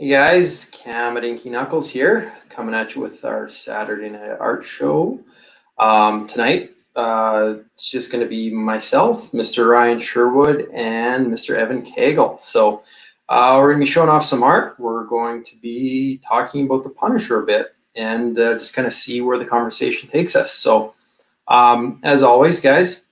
Hey guys, Cam at Inky Knuckles here, coming at you with our Saturday night art show. Tonight, it's just going to be myself, Mr. Ryan Sherwood, and Mr. Evan Cagle. So we're going to be showing off some art. We're going to be talking about the Punisher a bit and just kind of see where the conversation takes us. So as always, guys,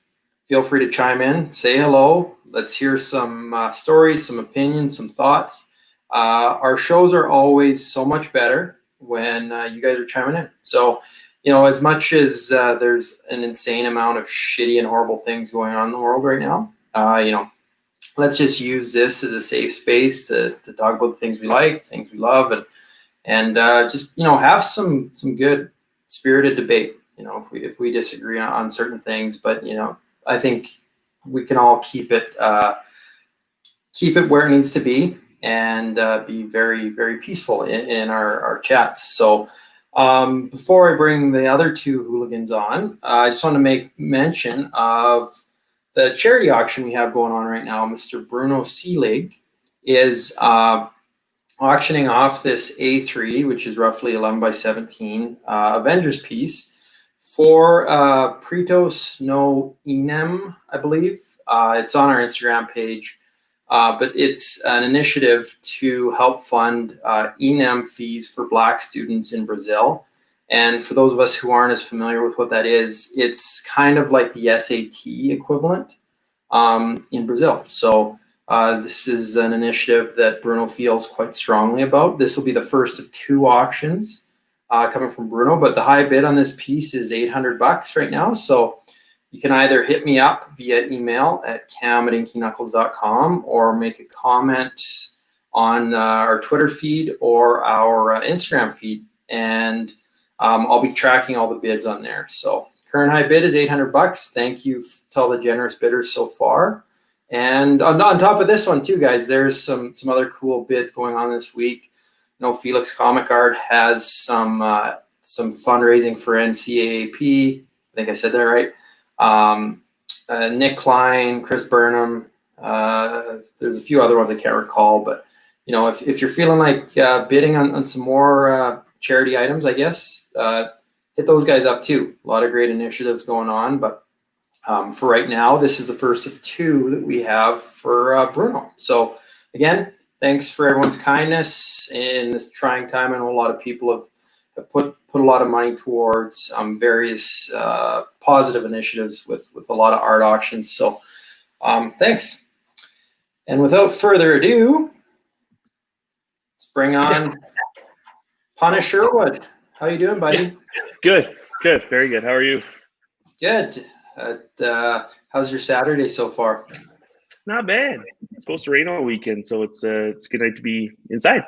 feel free to chime in, say hello. Let's hear some stories, some opinions, some thoughts. Our shows are always so much better when you guys are chiming in. So, you know, as much as there's an insane amount of shitty and horrible things going on in the world right now, you know, let's just use this as a safe space to talk about the things we like, things we love, and just, you know, have some good spirited debate. You know, if we disagree on certain things, but you know, I think we can all keep it where it needs to be, and be very, very peaceful in our chats. So before I bring the other two hooligans on, I just want to make mention of the charity auction we have going on right now. Mr. Bruno Seelig is auctioning off this A3, which is roughly 11 by 17 Avengers piece for Pretos No Enem, I believe. It's on our Instagram page. But it's an initiative to help fund ENEM fees for Black students in Brazil. And for those of us who aren't as familiar with what that is, it's kind of like the SAT equivalent in Brazil. So this is an initiative that Bruno feels quite strongly about. This will be the first of two auctions coming from Bruno, but the high bid on this piece is $800 right now. So you can either hit me up via email at cam@inkyknuckles.com or make a comment on our Twitter feed or our Instagram feed, and I'll be tracking all the bids on there. So current high bid is $800. Thank you to all the generous bidders so far. And on top of this one too, guys, there's some other cool bids going on this week. You know, Felix Comic Art has some fundraising for NCAAP. I think I said that right. Nick Klein, Chris Burnham, there's a few other ones I can't recall, but you know, if you're feeling like bidding on some more charity items, I guess hit those guys up too. A lot of great initiatives going on, but for right now, this is the first of two that we have for Bruno. So again, thanks for everyone's kindness in this trying time. I know a lot of people have put a lot of money towards various positive initiatives with a lot of art auctions. So thanks. And without further ado, let's bring on Punisher Sherwood. How you doing, buddy? Good, very good. How are you? Good. How's your Saturday so far? Not bad. It's supposed to rain all weekend, so it's a good night to be inside.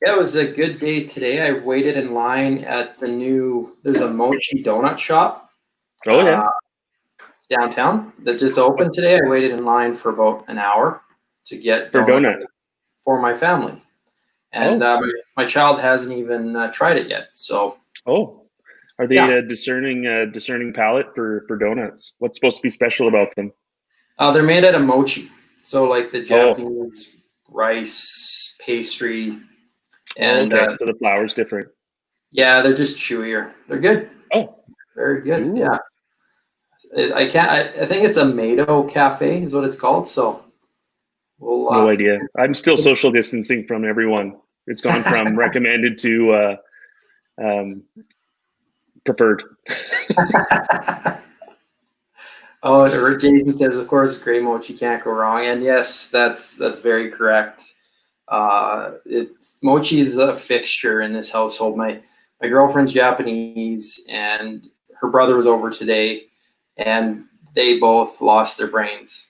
Yeah, it was a good day today. I waited in line at there's a mochi donut shop. Oh, yeah. Downtown that just opened today. I waited in line for about an hour to get donuts for my family. And my child hasn't even tried it yet. So. Oh, are they a discerning palate for donuts? What's supposed to be special about them? They're made out of mochi. So like the Japanese rice pastry. And so the flour's different. Yeah, they're just chewier. They're good. Oh, very good. Ooh. Yeah, I think it's a Mado Cafe is what it's called. So we'll no idea. I'm still social distancing from everyone. It's gone from recommended to preferred. Oh, Jason says, of course, great mochi can't go wrong, and yes, that's very correct. Mochi is a fixture in this household. My girlfriend's Japanese, and her brother was over today, and they both lost their brains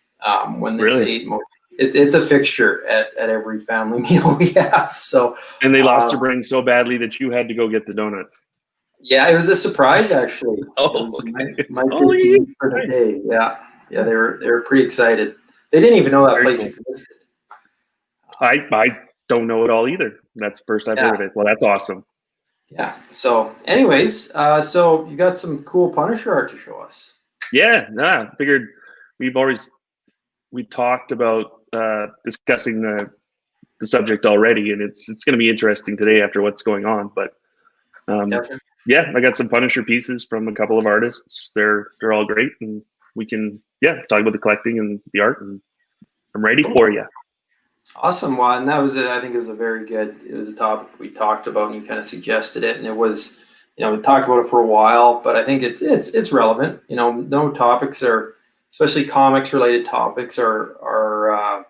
when they ate mochi. It's a fixture at every family meal we have. So, and they lost their brains so badly that you had to go get the donuts. Yeah, it was a surprise actually. My good deed for the day. Yeah, they were pretty excited. They didn't even know that place existed. I don't know it all either. That's the first I've heard of it. Well, that's awesome. Yeah. So anyways, so you got some cool Punisher art to show us. Yeah, figured we talked about discussing the the subject already, and it's going to be interesting today after what's going on. But yeah, I got some Punisher pieces from a couple of artists. They're all great, and we can talk about the collecting and the art, and I'm ready for you. Awesome. Well, and that was I think it was a topic we talked about, and you kind of suggested it, and it was, we talked about it for a while, but I think it's relevant. No topics are, especially comics related topics, are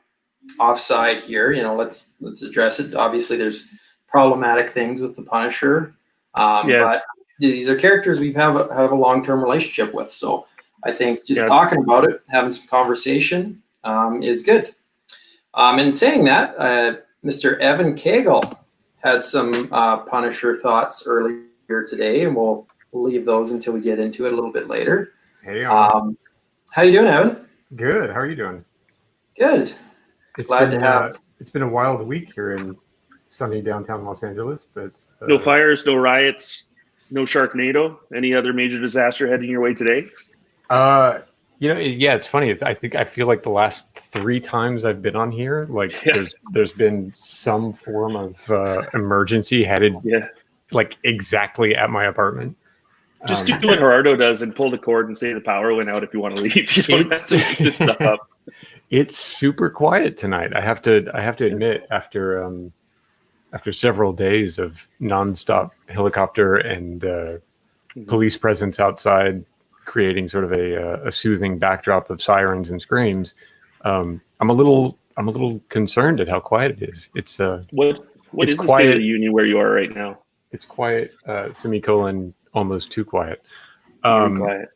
offside here. Let's address it. Obviously, there's problematic things with the Punisher, but these are characters we have a long-term relationship with. So I think just talking about it, having some conversation is good. And saying that, Mr. Evan Cagle had some Punisher thoughts earlier today, and we'll leave those until we get into it a little bit later. Hey, how you doing, Evan? Good. How are you doing? Good. Glad to have. It's been a wild week here in sunny downtown Los Angeles, but no fires, no riots, no Sharknado. Any other major disaster heading your way today? It's funny. I feel like the last 3 times I've been on here, there's been some form of emergency headed, like exactly at my apartment. Just do what Gerardo does and pull the cord and say the power went out if you want to leave. You don't have to make this stuff up. It's super quiet tonight. I have to admit, after several days of nonstop helicopter and police presence outside, creating sort of a soothing backdrop of sirens and screams, I'm a little concerned at how quiet it is. It's what it's is quiet. The state of the union where you are right now? It's quiet. Almost too quiet. Quiet.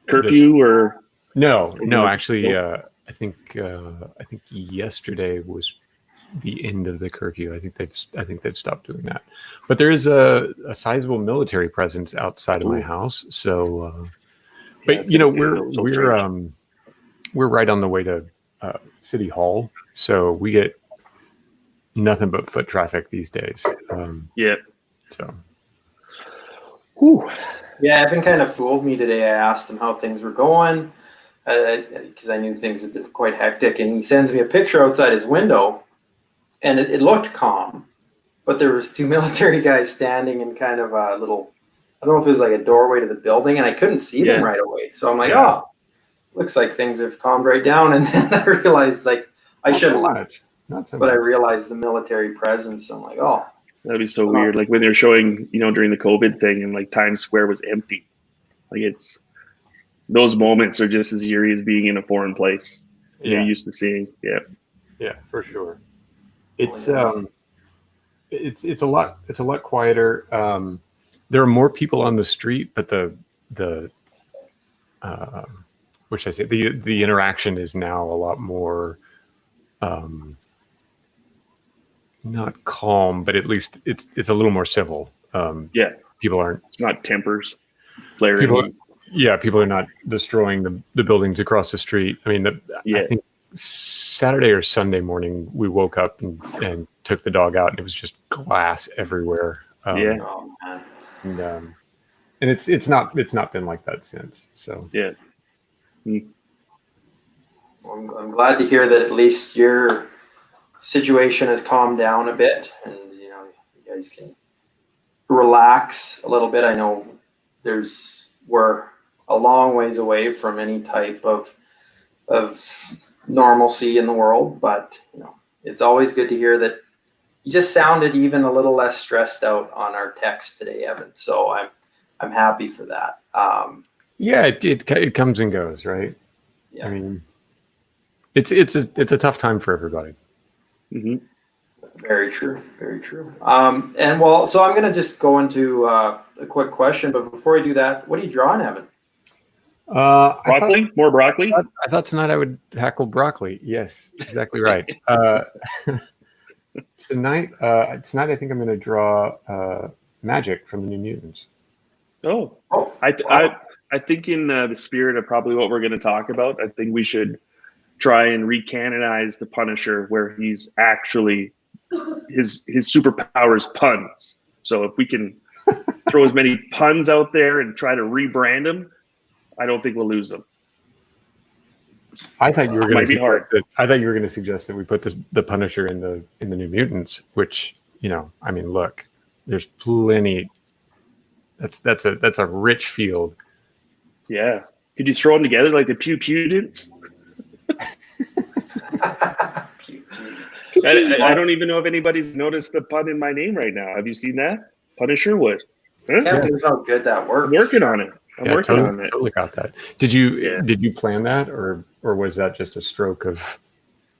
Curfew or no? Actually, I think yesterday was the end of the curfew. I think they've stopped doing that. But there is a sizable military presence outside of my house. So, but we're right on the way to City Hall, so we get nothing but foot traffic these days. So. Whew. Yeah, Evan kind of fooled me today. I asked him how things were going because I knew things had been quite hectic, and he sends me a picture outside his window, and it looked calm, but there was 2 military guys standing in kind of a little, I don't know if it was like a doorway to the building, and I couldn't see them right away. So I'm like, looks like things have calmed right down, and then I realized I shouldn't, not so but much. I realized the military presence. I'm like, that'd be so weird. Like when they're showing, during the COVID thing, and like Times Square was empty. Like it's those moments are just as eerie as being in a foreign place you're used to seeing. Yeah, for sure. It's a lot quieter. There are more people on the street, but the interaction is now a lot more. Not calm, but at least it's a little more civil. People aren't. It's not tempers flaring. People are not destroying the buildings across the street. I mean, I think Saturday or Sunday morning we woke up and took the dog out, and it was just glass everywhere. And it's not been like that since. So Well, I'm glad to hear that at least your situation has calmed down a bit, and you guys can relax a little bit. I know we're a long ways away from any type of normalcy in the world, but it's always good to hear that you just sounded even a little less stressed out on our text today, Evan. So I'm happy for that. It comes and goes, right? I mean, it's a tough time for everybody. Mm-hmm. Very true. Very true. So I'm going to just go into a quick question, but before I do that, what are you drawing, Evan? Broccoli? More broccoli? I thought tonight I would tackle broccoli. Yes, exactly right. Tonight I think I'm going to draw Magic from the New Mutants. I think in the spirit of probably what we're going to talk about, I think we should try and recanonize the Punisher, where he's actually his superpowers puns. So if we can throw as many puns out there and try to rebrand him, I don't think we'll lose them. I thought you were going Might be hard. to suggest that we put the Punisher in the New Mutants, which, you know, I mean, look, there's plenty. That's a rich field. Yeah. Could you throw them together like the Mutants? I don't even know if anybody's noticed the pun in my name right now. Have you seen that? Punisher Sherwood. Huh? I can't believe how good that works. I'm working on it. I'm working on it. Totally got that. Did you plan that, or was that just a stroke of?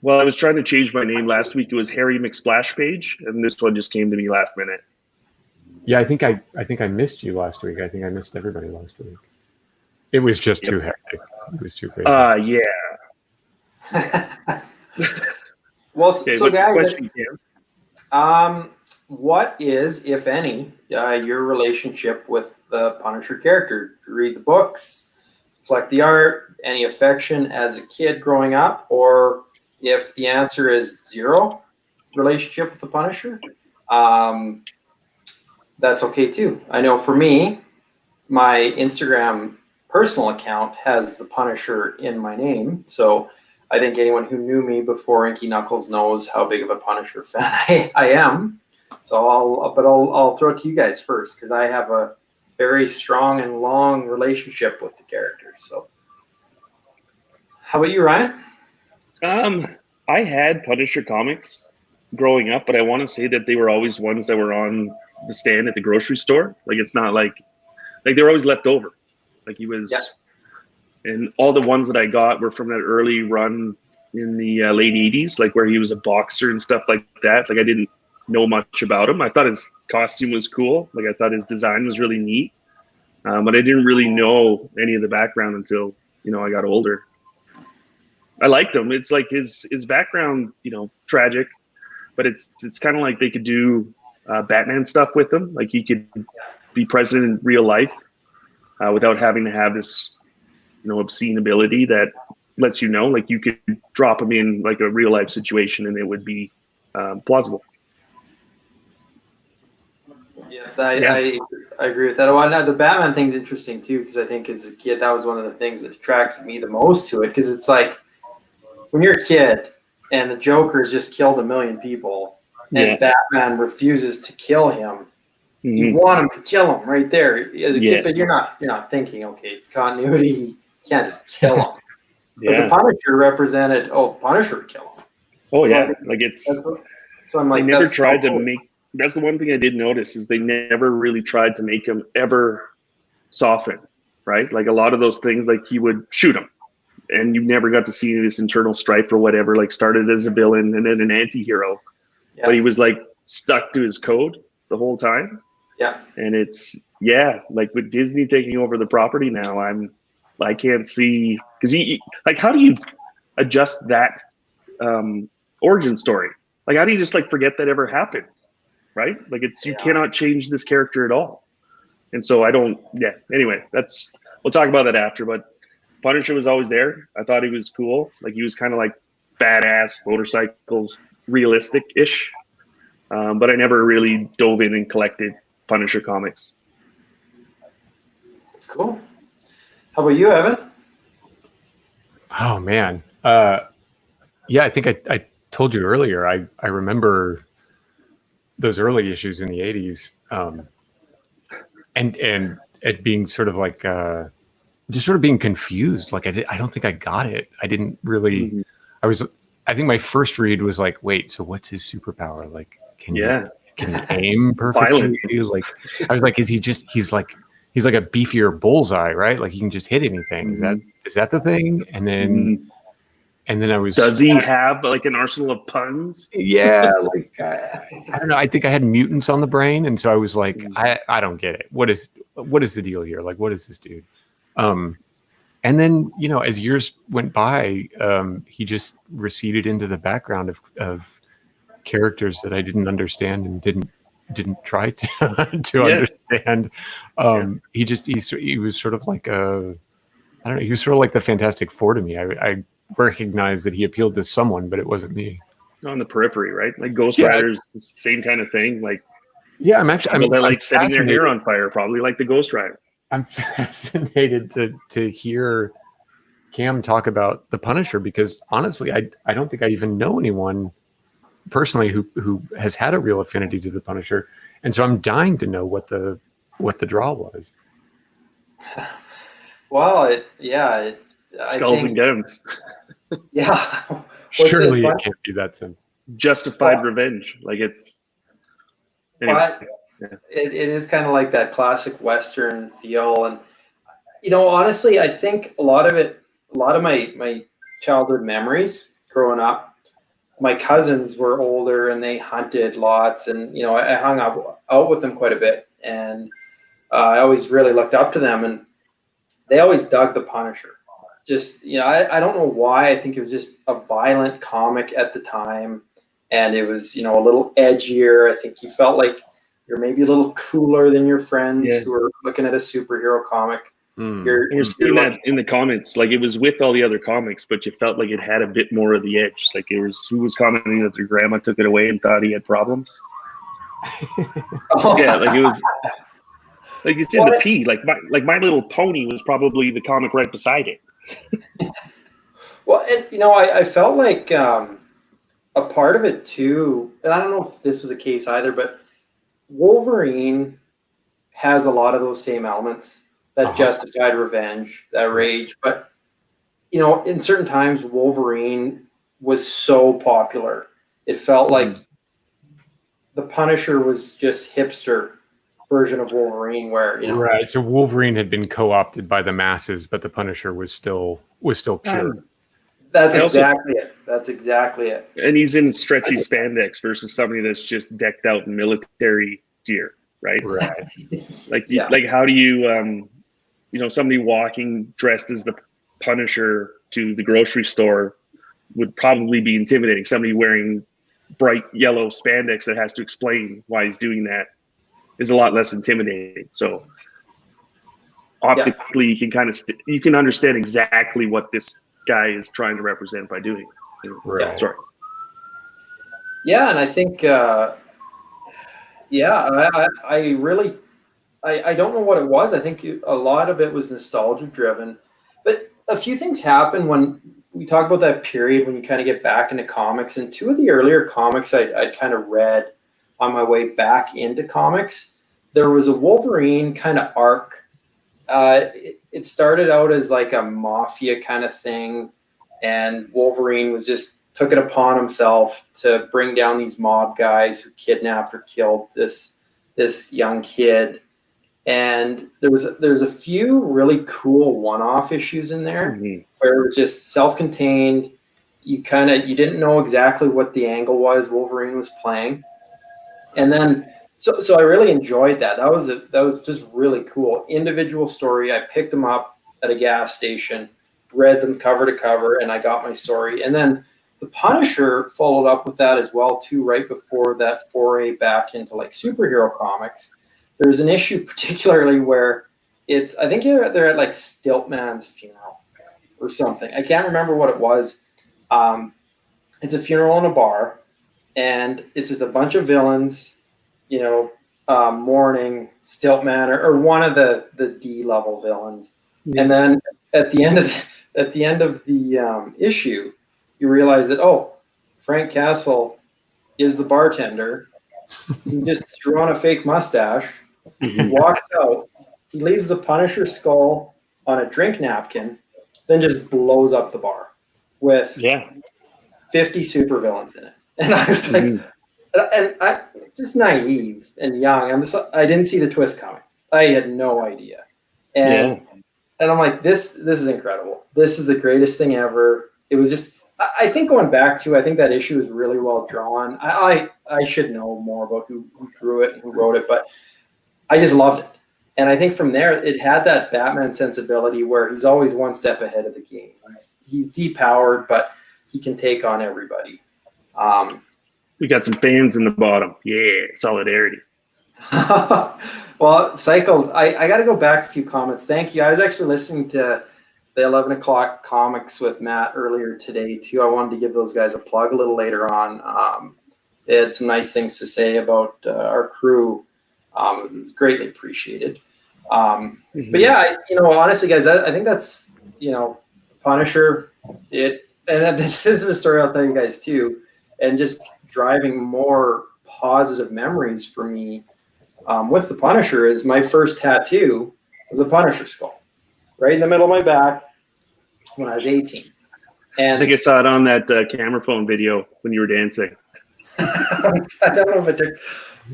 Well, I was trying to change my name last week. It was Harry McSplashpage, and this one just came to me last minute. Yeah, I think I missed you last week. I think I missed everybody last week. It was just too hectic. It was too crazy. Yeah. Well, Okay, so guys, question, what is, if any, your relationship with the Punisher character? Do you read the books, collect the art, any affection as a kid growing up, or if the answer is zero relationship with the Punisher, that's okay too. I know for me, my Instagram personal account has the Punisher in my name, so I think anyone who knew me before Inky Knuckles knows how big of a Punisher fan I am. So I'll throw it to you guys first, because I have a very strong and long relationship with the character. So, how about you, Ryan? I had Punisher comics growing up, but I want to say that they were always ones that were on the stand at the grocery store. Like, it's not like they were always left over. Like, he was, and all the ones that I got were from that early run in the late 80s, like where he was a boxer and stuff like that. Like, I didn't know much about him. I thought his costume was cool. Like, I thought his design was really neat. But I didn't really know any of the background until, I got older. I liked him. It's like his background, tragic, but it's kind of like they could do Batman stuff with him. Like, he could be present in real life without having to have this, obscene ability that lets like you could drop him in like a real life situation and it would be plausible. Yeah, I agree with that. Well, now the Batman thing's interesting too, because I think as a kid that was one of the things that attracted me the most to it, because it's like when you're a kid and the Joker's just killed 1 million people and Batman refuses to kill him. Mm-hmm. You want him to kill him right there as a kid, but you're not thinking, okay, it's continuity. You can't just kill him. But the Punisher represented, Punisher would kill him. Oh, so yeah. Like, it's. So I'm like, they never tried to make. That's the one thing I did notice is they never really tried to make him ever soften, right? Like, a lot of those things, like, he would shoot him, and you never got to see this internal strife or whatever. Like, started as a villain and then an anti-hero, but he was like stuck to his code the whole time. Yeah, and it's like with Disney taking over the property now, I can't see, because like, how do you adjust that origin story? Like, how do you just like forget that ever happened? Right? Like, you cannot change this character at all. And so anyway, we'll talk about that after, but Punisher was always there. I thought he was cool. Like, he was kind of like badass motorcycles, realistic-ish. But I never really dove in and collected Punisher comics. Cool. How about you, Evan? Oh man. I think I told you earlier, I remember those early issues in the 80s, and it being sort of like just sort of being confused. Like, I don't think I got it. I didn't really. Mm-hmm. I think my first read was like, wait, so what's his superpower? Like, can you aim perfectly? Like, I was like, he's like a beefier bullseye, right? Like, he can just hit anything. Mm-hmm. Is that the thing? And then. And then does he have like an arsenal of puns? Yeah, like I don't know. I think I had mutants on the brain, and so I was like, I don't get it. What is the deal here? Like, what is this dude? And then as years went by, he just receded into the background of characters that I didn't understand and didn't try to understand. He was sort of like he was sort of like the Fantastic Four to me. I recognized that he appealed to someone, but it wasn't me. On the periphery, right? Like Ghost Rider's the same kind of thing. Like, I'm like setting their hair on fire, probably like the Ghost Rider. I'm fascinated to hear Cam talk about the Punisher, because honestly, I don't think I even know anyone personally who has had a real affinity to the Punisher, and so I'm dying to know what the draw was. Well, Skulls and guns. Yeah. Surely it can't be that simple. Justified revenge. Like it's. Anyway. But it is kind of like that classic Western feel, and honestly, I think a lot of my childhood memories growing up, my cousins were older and they hunted lots, and I hung out with them quite a bit, and I always really looked up to them, and they always dug the Punisher. Just I don't know why. I think it was just a violent comic at the time, and it was a little edgier. I think you felt like you're maybe a little cooler than your friends who are looking at a superhero comic. You're seeing that in the comments. Like it was with all the other comics, but you felt like it had a bit more of the edge. Like it was who was commenting that their grandma took it away and thought he had problems. Yeah, like it was. Like it's in the P. Like My Little Pony was probably the comic right beside it. Well, and I felt like a part of it too, and I don't know if this was the case either, but Wolverine has a lot of those same elements, that justified revenge, that rage. But in certain times, Wolverine was so popular, it felt like the Punisher was just hipster version of Wolverine, where right. So Wolverine had been co-opted by the masses, but the Punisher was still pure. That's exactly it. And he's in stretchy spandex versus somebody that's just decked out in military gear, right? Right. Like how do you somebody walking dressed as the Punisher to the grocery store would probably be intimidating. Somebody wearing bright yellow spandex that has to explain why he's doing that is a lot less intimidating. So optically, you can kind of you can understand exactly what this guy is trying to represent by doing it. Right. Sorry. Yeah, and I think I really don't know what it was. I think a lot of it was nostalgia driven, but a few things happened when we talk about that period when you kind of get back into comics. And two of the earlier comics I'd kind of read on my way back into comics, there was a Wolverine kind of arc. It started out as like a mafia kind of thing, and Wolverine took it upon himself to bring down these mob guys who kidnapped or killed this young kid. And there's a few really cool one-off issues in there where it was just self-contained. You didn't know exactly what the angle was Wolverine was playing. And then so I really enjoyed that. That was just really cool. Individual story. I picked them up at a gas station, read them cover to cover, and I got my story. And then the Punisher followed up with that as well too, right before that foray back into like superhero comics. There's an issue particularly where I think they're at like Stiltman's funeral or something. I can't remember what it was. It's a funeral in a bar, and it's just a bunch of villains, mourning Stiltman or one of the D-level villains. And then at the end of the issue, you realize that Frank Castle is the bartender. He just threw on a fake mustache. He walks out. He leaves the Punisher skull on a drink napkin, then just blows up the bar with 50 supervillains in it. And I was like, and I just naive and young. I didn't see the twist coming. I had no idea. And I'm like, this is incredible. This is the greatest thing ever. It was just, I think going back to, I think that issue is really well drawn. I should know more about who drew it and who wrote it, but I just loved it. And I think from there, it had that Batman sensibility where he's always one step ahead of the game. He's depowered, but he can take on everybody. We got some fans in the bottom. Yeah, solidarity. Well, Cycle, I got to go back a few comments. Thank you. I was actually listening to the 11 o'clock comics with Matt earlier today, too. I wanted to give those guys a plug a little later on. They had some nice things to say about our crew. It was greatly appreciated. But yeah, honestly, guys, I think that's, Punisher, and this is a story I'll tell you guys too, and just driving more positive memories for me with the Punisher is my first tattoo was a Punisher skull, right in the middle of my back when I was 18. And I think I saw it on that camera phone video when you were dancing. I don't know if it took.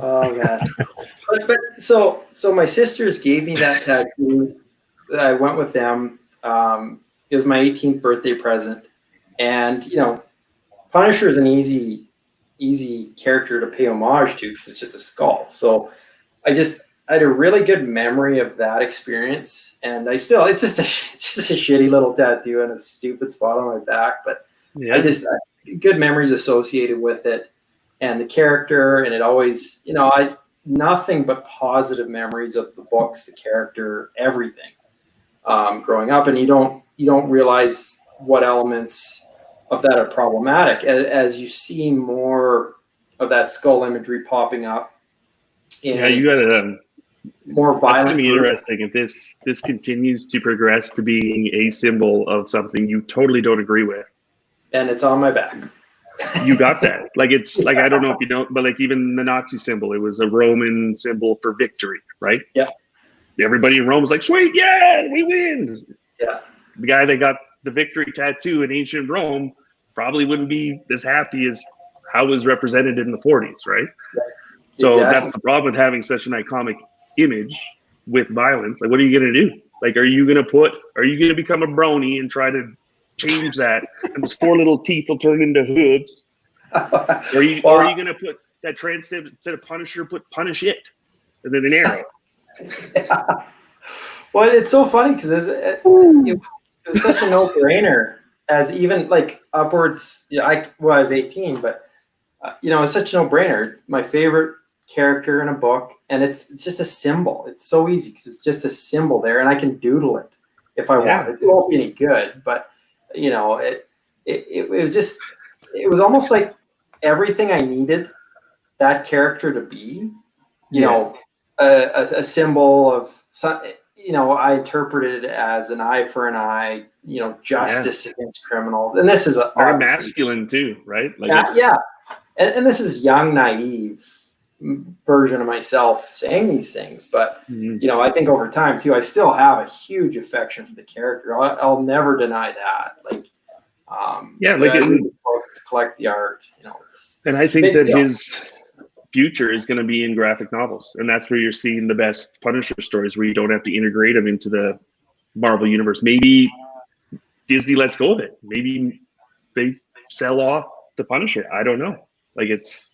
Oh man! But so my sisters gave me that tattoo. I went with them. It was my 18th birthday present, and Punisher is an easy character to pay homage to because it's just a skull. So I had a really good memory of that experience, and it's just a shitty little tattoo and a stupid spot on my back, but yeah. Good memories associated with it and the character, and it always, nothing but positive memories of the books, the character, everything. Growing up, and you don't realize what elements of that are problematic as you see more of that skull imagery popping up. Yeah, you got to more violent. It's going to be interesting if this continues to progress to being a symbol of something you totally don't agree with. And it's on my back. You got that. Like, it's like, I don't know if you don't, but like even the Nazi symbol, it was a Roman symbol for victory, right? Yeah. Everybody in Rome was like, sweet, yeah, we win. Yeah. The guy that got the victory tattoo in ancient Rome probably wouldn't be as happy as how it was represented in the 40s, right? Yeah. So exactly. That's the problem with having such an iconic image with violence. Like, what are you going to do? Like, are you going to become a brony and try to change that? And those 4 little teeth will turn into hooves. Or are you going to put that transitive, instead of Punisher, put Punish It, and then an arrow? Yeah. Well, it's so funny because it was such a no-brainer. As even like upwards, I was 18, but it's such a no-brainer. It's my favorite character in a book, and it's just a symbol. It's so easy because it's just a symbol there, and I can doodle it if I want. It won't be any good, but it was almost like everything I needed that character to be. A symbol of some. I interpreted it as an eye for an eye. Justice against criminals, and this is very masculine too, right? Like and this is young, naive version of myself saying these things, but I think over time too, I still have a huge affection for the character. I'll never deny that. Like, I read the books, collect the art. And I think that his future is going to be in graphic novels, and that's where you're seeing the best Punisher stories, where you don't have to integrate them into the Marvel universe. Maybe Disney lets go of it. Maybe they sell off the Punisher. I don't know. Like, it's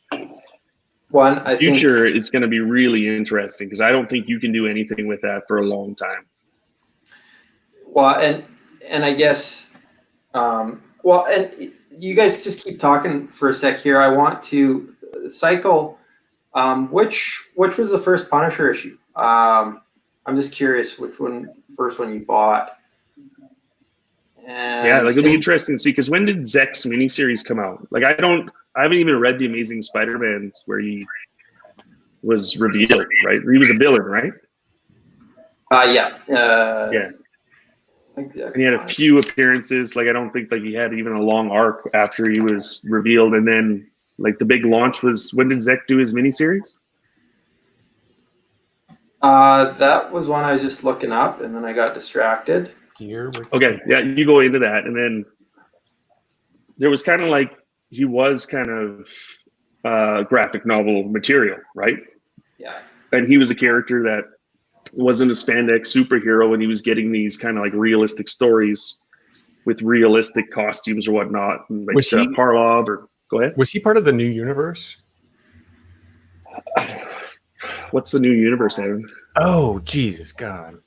future is going to be really interesting because I don't think you can do anything with that for a long time. Well, and I guess, and you guys just keep talking for a sec here. I want to cycle. Which was the first Punisher issue? I'm just curious first one you bought. And it'll be interesting to see, because when did Zek's miniseries come out? Like, I haven't even read the Amazing Spider-Man's where he was revealed, right? He was a villain, right? Yeah. Exactly. And he had a few appearances. Like, I don't think he had even a long arc after he was revealed. And then, like, the big launch was, when did Zek do his miniseries? That was one I was just looking up, and then I got distracted. Okay, yeah, you go into that, and then there was kind of like, he was kind of graphic novel material, right? Yeah. And he was a character that wasn't a spandex superhero, and he was getting these kind of like realistic stories with realistic costumes or whatnot. And like, was he Parlov, or go ahead? Was he part of the new universe? What's the new universe, Evan? Oh, Jesus God.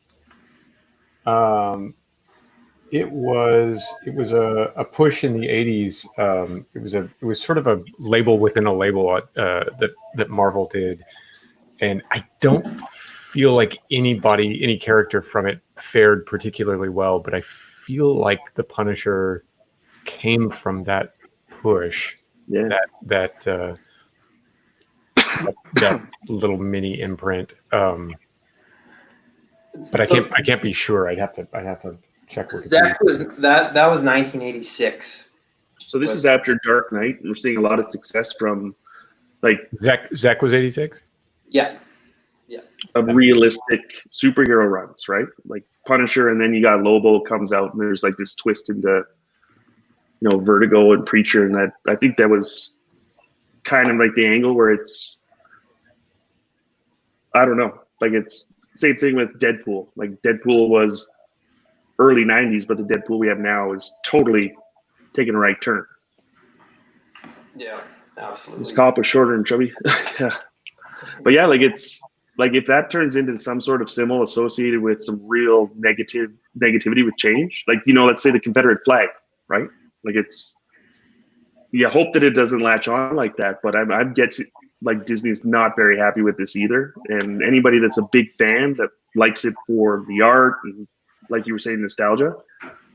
It was a push in the 80s. It was sort of a label within a label that Marvel did, and I don't feel like any character from it fared particularly well. But I feel like the Punisher came from that push. Yeah. That little mini imprint. But I can't be sure. I'd have to check. That was 1986. So this is after Dark Knight. We're seeing a lot of success from like Zach was 86. Yeah. Of realistic superhero runs, right? Like Punisher, and then you got Lobo comes out, and there's like this twist into, Vertigo and Preacher, and that I think that was kind of like the angle where it's, I don't know, like it's same thing with Deadpool. Like Deadpool was early 90s, but the Deadpool we have now is totally taking a right turn. Yeah, absolutely. This cop was shorter and chubby. Yeah. But yeah, like it's like if that turns into some sort of symbol associated with some real negativity with change, like, let's say the Confederate flag, right? Like you hope that it doesn't latch on like that, but I'm getting like Disney's not very happy with this either. And anybody that's a big fan that likes it for the art and, like you were saying, nostalgia,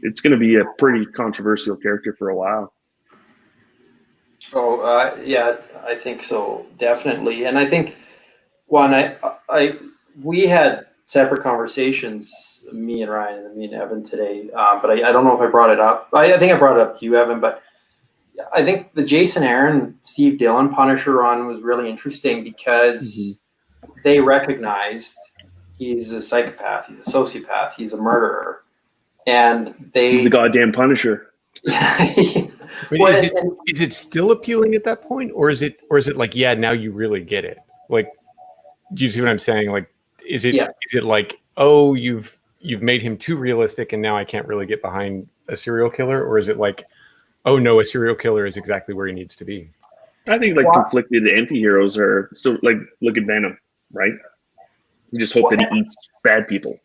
it's going to be a pretty controversial character for a while. Oh, yeah, I think so, definitely. And I think, we had separate conversations, me and Ryan and me and Evan today, but I don't know if I brought it up. I think I brought it up to you, Evan, but I think the Jason Aaron, Steve Dillon Punisher run was really interesting because they recognized he's a psychopath, he's a sociopath, he's a murderer, and he's the goddamn Punisher. Is it still appealing at that point, or is it like, yeah, now you really get it? Like, do you see what I'm saying? Like, is it like, oh, you've made him too realistic, and now I can't really get behind a serial killer, or is it like, oh no, a serial killer is exactly where he needs to be? I think conflicted anti-heroes are so, like, look at Venom, right? You just hope that he eats bad people.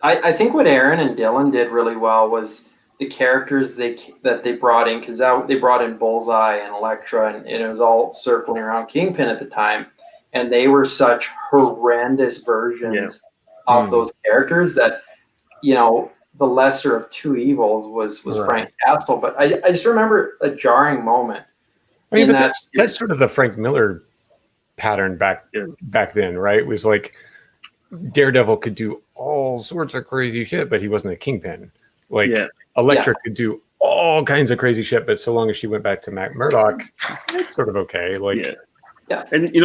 I think what Aaron and Dillon did really well was the characters that they brought in, because they brought in Bullseye and Elektra, and it was all circling around Kingpin at the time, and they were such horrendous versions of those characters that, the lesser of two evils was right. Frank Castle. But I just remember a jarring moment. I mean, but that's sort of the Frank Miller pattern back then, right? It was like Daredevil could do all sorts of crazy shit, but he wasn't a Kingpin. Like Elektra could do all kinds of crazy shit, but so long as she went back to Matt Murdock, it's sort of okay. Like, and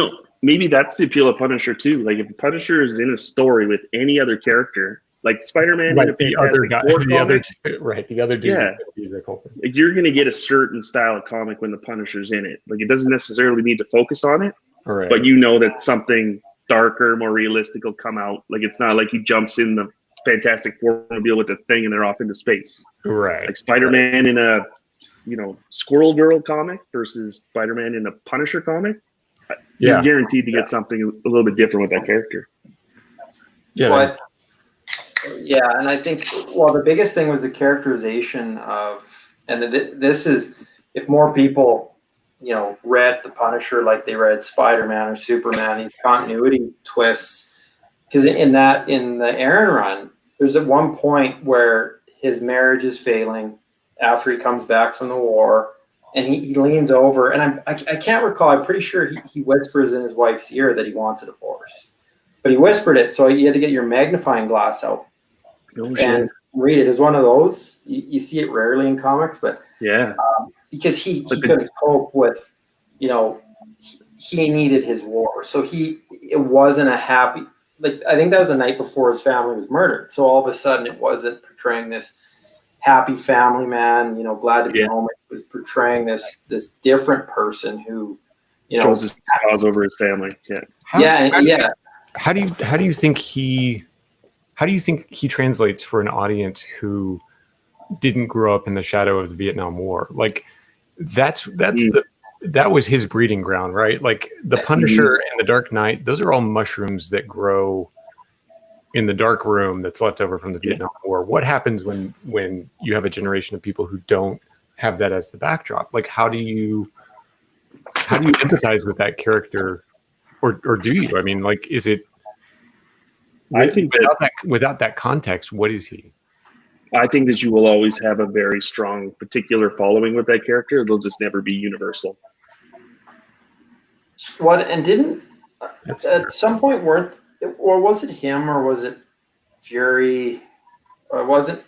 maybe that's the appeal of Punisher too. Like, if Punisher is in a story with any other character, like Spider-Man, right, the other dude, like, you're going to get a certain style of comic when the Punisher's in it. Like, it doesn't necessarily need to focus on it, but that something darker, more realistic will come out. Like, it's not like he jumps in the Fantastic Four mobile with the thing and they're off into space. Right. Like Spider-Man in a, Squirrel Girl comic versus Spider-Man in a Punisher comic. You're guaranteed to get something a little bit different with that character. Yeah. And I think, the biggest thing was the characterization of, and this is, if more people, read the Punisher like they read Spider-Man or Superman, these continuity twists, because in the Aaron run, there's at one point where his marriage is failing after he comes back from the war, and he leans over, and I can't recall, I'm pretty sure he whispers in his wife's ear that he wants a divorce, but he whispered it, so you had to get your magnifying glass out and read it. It was one of those, you see it rarely in comics, but because he couldn't cope with, he needed his war, so it wasn't a happy, like, I think that was the night before his family was murdered, so all of a sudden it wasn't portraying this happy family man, glad to be home. It was portraying this different person who, chose his cause over his family. How do you think he translates for an audience who didn't grow up in the shadow of the Vietnam War? Like, that was his breeding ground, right? Like the Punisher and the Dark Knight, those are all mushrooms that grow in the dark room that's left over from the Vietnam War. What happens when you have a generation of people who don't have that as the backdrop? Like, how do you empathize with that character, or do you? I mean, like, is it? I think without that context, what is he? I think that you will always have a very strong particular following with that character. They'll just never be universal. At some point or was it him, or was it Fury, or wasn't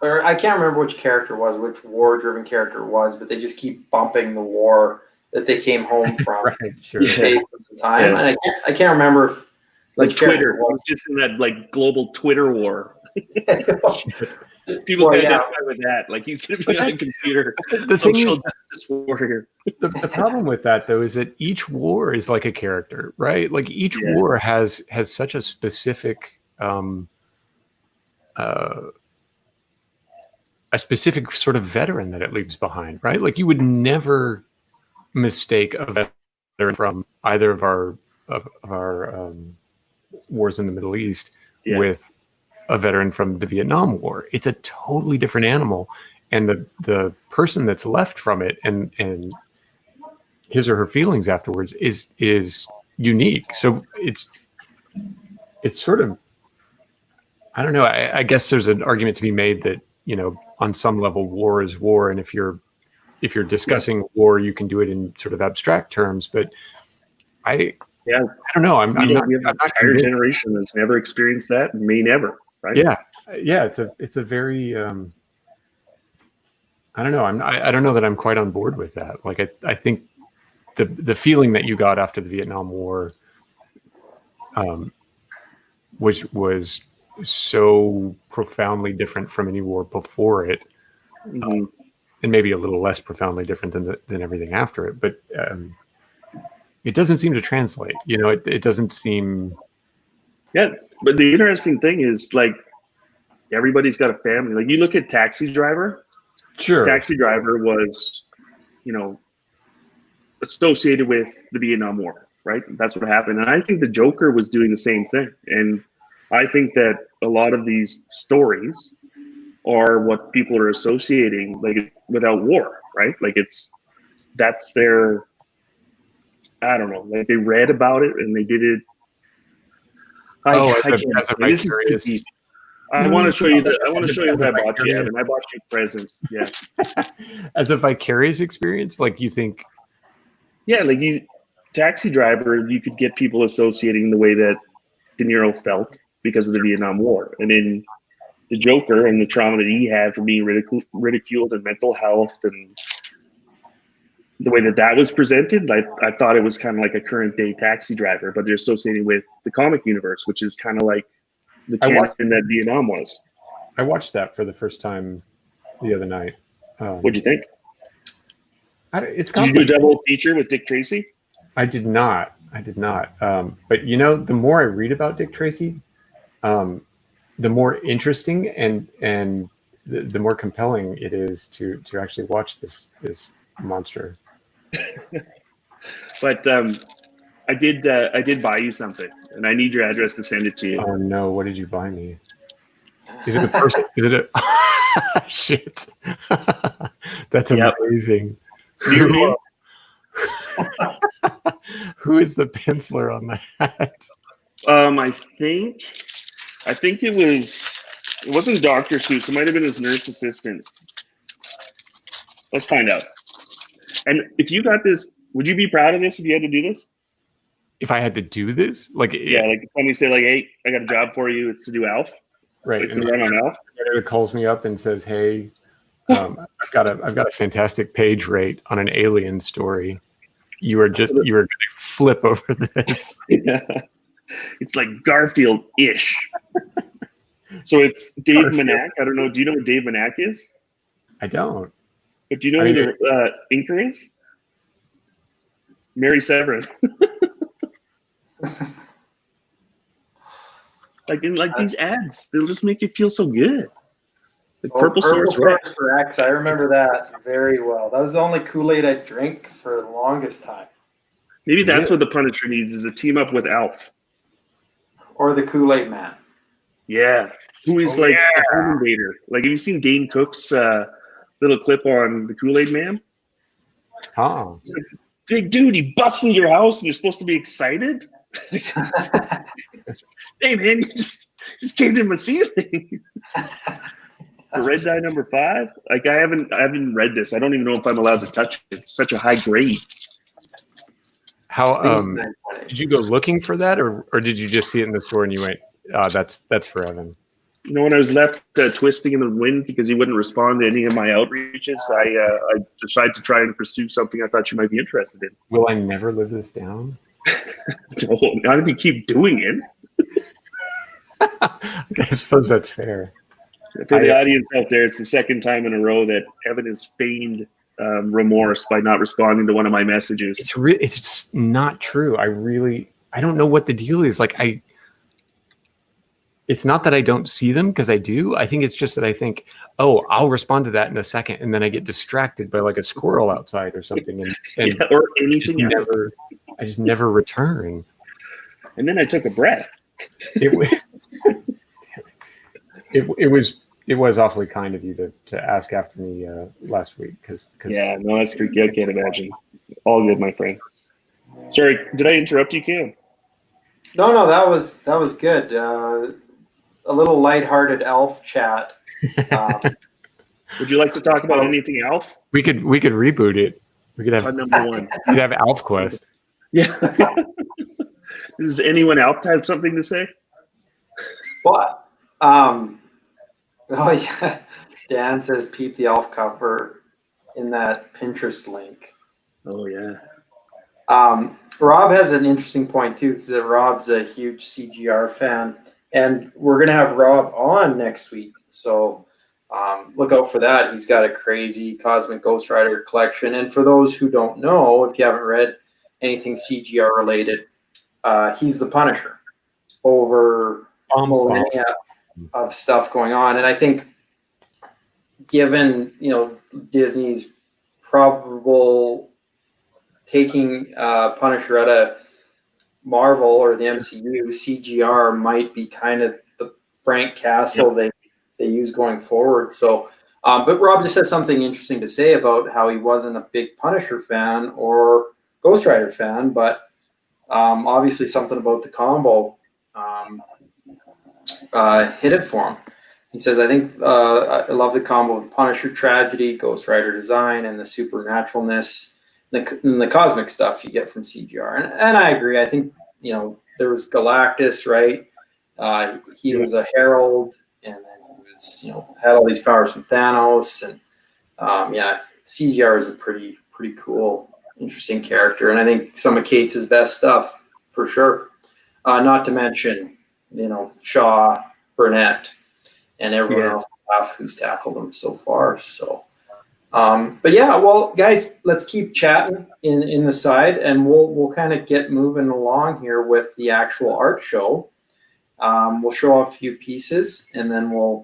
or I can't remember which war-driven character it was, but they just keep bumping the war that they came home from Right, sure. based on the time. Yeah. And I can't remember if Like which character Twitter, it was. just in that like global Twitter war. People Well, identify with that. Like he's going to be on a computer. The thing Social is, justice warrior. the problem with that though is that each war is like a character, right? Like each war has such a specific sort of veteran that it leaves behind, right? Like you would never mistake a veteran from either of our wars in the Middle East with a veteran from the Vietnam War. It's a totally different animal, and the person that's left from it and his or her feelings afterwards is unique. So it's sort of, I don't know. I guess there's an argument to be made that, you know, on some level, war is war, and if you're discussing war, you can do it in sort of abstract terms. But I don't know. I'm not. We have an entire generation that's never experienced that, and may never. Right? Yeah. It's a very. I don't know. I don't know that I'm quite on board with that. Like I think the feeling that you got after the Vietnam War, which was so profoundly different from any war before it, and maybe a little less profoundly different than everything after it, but it doesn't seem to translate. You know, it doesn't seem. Yeah, but the interesting thing is, like, everybody's got a family. Like, you look at Taxi Driver. Sure. Taxi Driver was, you know, associated with the Vietnam War, right? That's what happened. And I think the Joker was doing the same thing. And I think that a lot of these stories are what people are associating, like, without war, right? Like, that's their, I don't know, like, they read about it and they did it. I want to show you that. I want to show you that I bought you, Evan. I bought you presents. Yeah. As a vicarious experience, like you think. Yeah, like Taxi Driver, you could get people associating the way that De Niro felt because of the Vietnam War, and in the Joker and the trauma that he had from being ridiculed and mental health and the way that was presented, I thought it was kind of like a current day Taxi Driver, but they're associating with the comic universe, which is kind of like the canon that Vietnam was. I watched that for the first time the other night. What'd you think? Did you do a double feature with Dick Tracy? I did not. But you know, the more I read about Dick Tracy, the more interesting and the more compelling it is to actually watch this monster. But I did buy you something, and I need your address to send it to you. Oh no! What did you buy me? Is it a person? Is it a shit? That's amazing. So who is the penciler on that? I think it wasn't Dr. Seuss. It might have been his nurse assistant. Let's find out. And if you got this, would you be proud of this if you had to do this? If I had to do this? Like somebody say, like, hey, I got a job for you. It's to do Alf. Right. Like, and run on Alf. It calls me up and says, hey, I've got a fantastic page rate on an alien story. You were going to flip over this. Yeah. It's like Garfield-ish. So it's Dave Manak. I don't know. Do you know what Dave Manak is? I don't. But do you know who the inker is? Mary Severin. These ads, they'll just make you feel so good. The Purple Source Rex. I remember that very well. That was the only Kool-Aid I drank for the longest time. Maybe that's what the Punisher needs, is a team up with Alf. Or the Kool-Aid Man. Yeah. Who is a home invader. Like, have you seen Dane Cook's little clip on the Kool-Aid Man? Oh. It's like, big dude, he busts into your house and you're supposed to be excited? Hey, man, you just came to my ceiling. The Red Dye number 5? Like, I haven't read this. I don't even know if I'm allowed to touch it. It's such a high grade. How did you go looking for that, or did you just see it in the store and you went, that's for Evan? when I was left twisting in the wind because you wouldn't respond to any of my outreaches, I decided to try and pursue something I thought you might be interested in. Will I never live this down? No, not if you keep doing it. I suppose that's fair. For the audience out there, it's the second time in a row that Evan has feigned remorse by not responding to one of my messages. It's just not true. I don't know what the deal is. Like it's not that I don't see them, because I do. I think it's just that I think, oh, I'll respond to that in a second, and then I get distracted by like a squirrel outside or something, and yeah, or anything else. I just never return. And then I took a breath. It was awfully kind of you to ask after me last week, because yeah, no, that's freaky. I can't imagine. All good, my friend. Sorry, did I interrupt you, Cam? No, that was good. A little lighthearted elf chat. Would you like to talk about anything elf? We could reboot it. We could have number one. We could have Elf Quest. Yeah. Does anyone else have something to say? What? Oh yeah. Dan says peep the elf cover in that Pinterest link. Oh yeah. Rob has an interesting point too, because Rob's a huge CGR fan, and we're gonna have Rob on next week. So look out for that. He's got a crazy Cosmic Ghost Rider collection. And for those who don't know, if you haven't read anything CGR related, he's the Punisher over millennia of stuff going on. And I think, given Disney's probable taking Punisher out of Marvel or the MCU, CGR might be kind of the Frank Castle they use going forward. So, but Rob just has something interesting to say about how he wasn't a big Punisher fan or Ghost Rider fan, but obviously something about the combo hit it for him. He says, I think I love the combo of Punisher tragedy, Ghost Rider design, and the supernaturalness, and the cosmic stuff you get from CGR. And I agree. I think, there was Galactus, right? He was a herald, and then he was, had all these powers from Thanos. And CGR is a pretty cool, interesting character. And I think some of Kate's best stuff, for sure. Not to mention, Shaw, Burnett, and everyone else who's tackled them so far. So, but yeah, well, guys, let's keep chatting in the side, and we'll kind of get moving along here with the actual art show. We'll show off a few pieces, and then we'll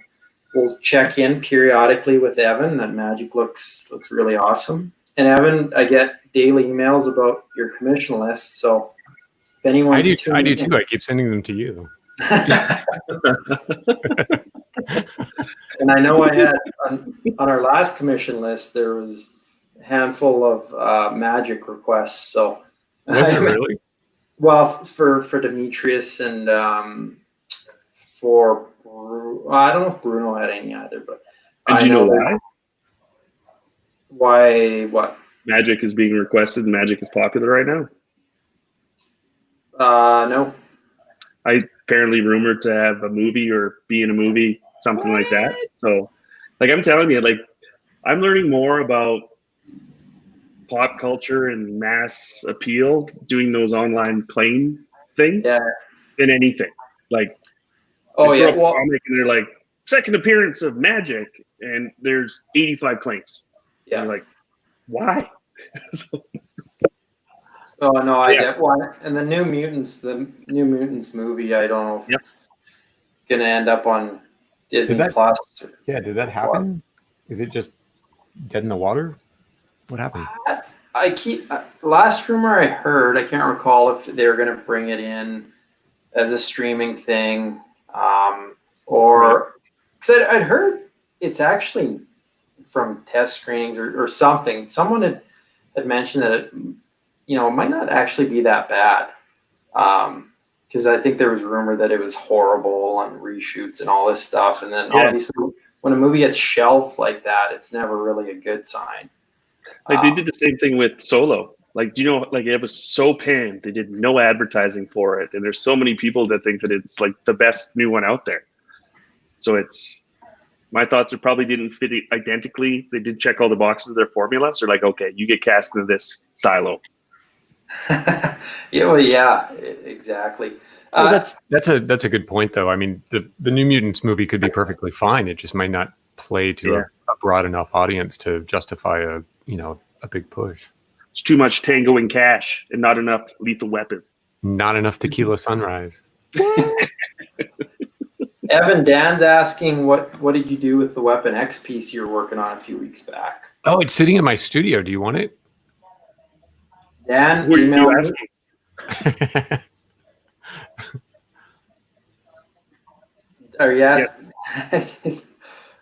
check in periodically with Evan. That magic looks really awesome. And Evan, I get daily emails about your commission list. So if anyone's I do too. I keep sending them to you. And I know I had on our last commission list, there was a handful of magic requests. So was it really? Well, for Demetrius and for I don't know if Bruno had any either, but I know why. Why? What? Magic is being requested. Magic is popular right now. No. I apparently rumored to have a movie or be in a movie, something like that. So, I'm telling you, I'm learning more about pop culture and mass appeal doing those online claim things than anything. Oh yeah, comic and they're like, second appearance of Magic, and there's 85 claims. Yeah. And you're why? Oh no, I get one. And the New Mutants movie, I don't know if it's gonna end up on Disney Plus. Yeah, did that happen? Is it just dead in the water? What happened? Last rumor I heard, I can't recall if they were gonna bring it in as a streaming thing, or because I'd heard it's actually from test screenings or something. Someone had mentioned that it might not actually be that bad. Because I think there was rumor that it was horrible on reshoots and all this stuff. And then obviously when a movie gets shelved like that, it's never really a good sign. They did the same thing with Solo. It was so panned. They did no advertising for it. And there's so many people that think that it's the best new one out there. So my thoughts probably didn't fit it identically. They did check all the boxes of their formula. So like, okay, you get cast into this silo. Yeah, well, yeah, exactly. Well, that's a good point, though. I mean, the New Mutants movie could be perfectly fine. It just might not play to a broad enough audience to justify a big push. It's too much Tango and Cash and not enough Lethal Weapon. Not enough Tequila Sunrise. Evan, Dan's asking what did you do with the Weapon X piece you were working on a few weeks back? Oh, it's sitting in my studio. Do you want it? Dan, What are email you me. asking? Or yes.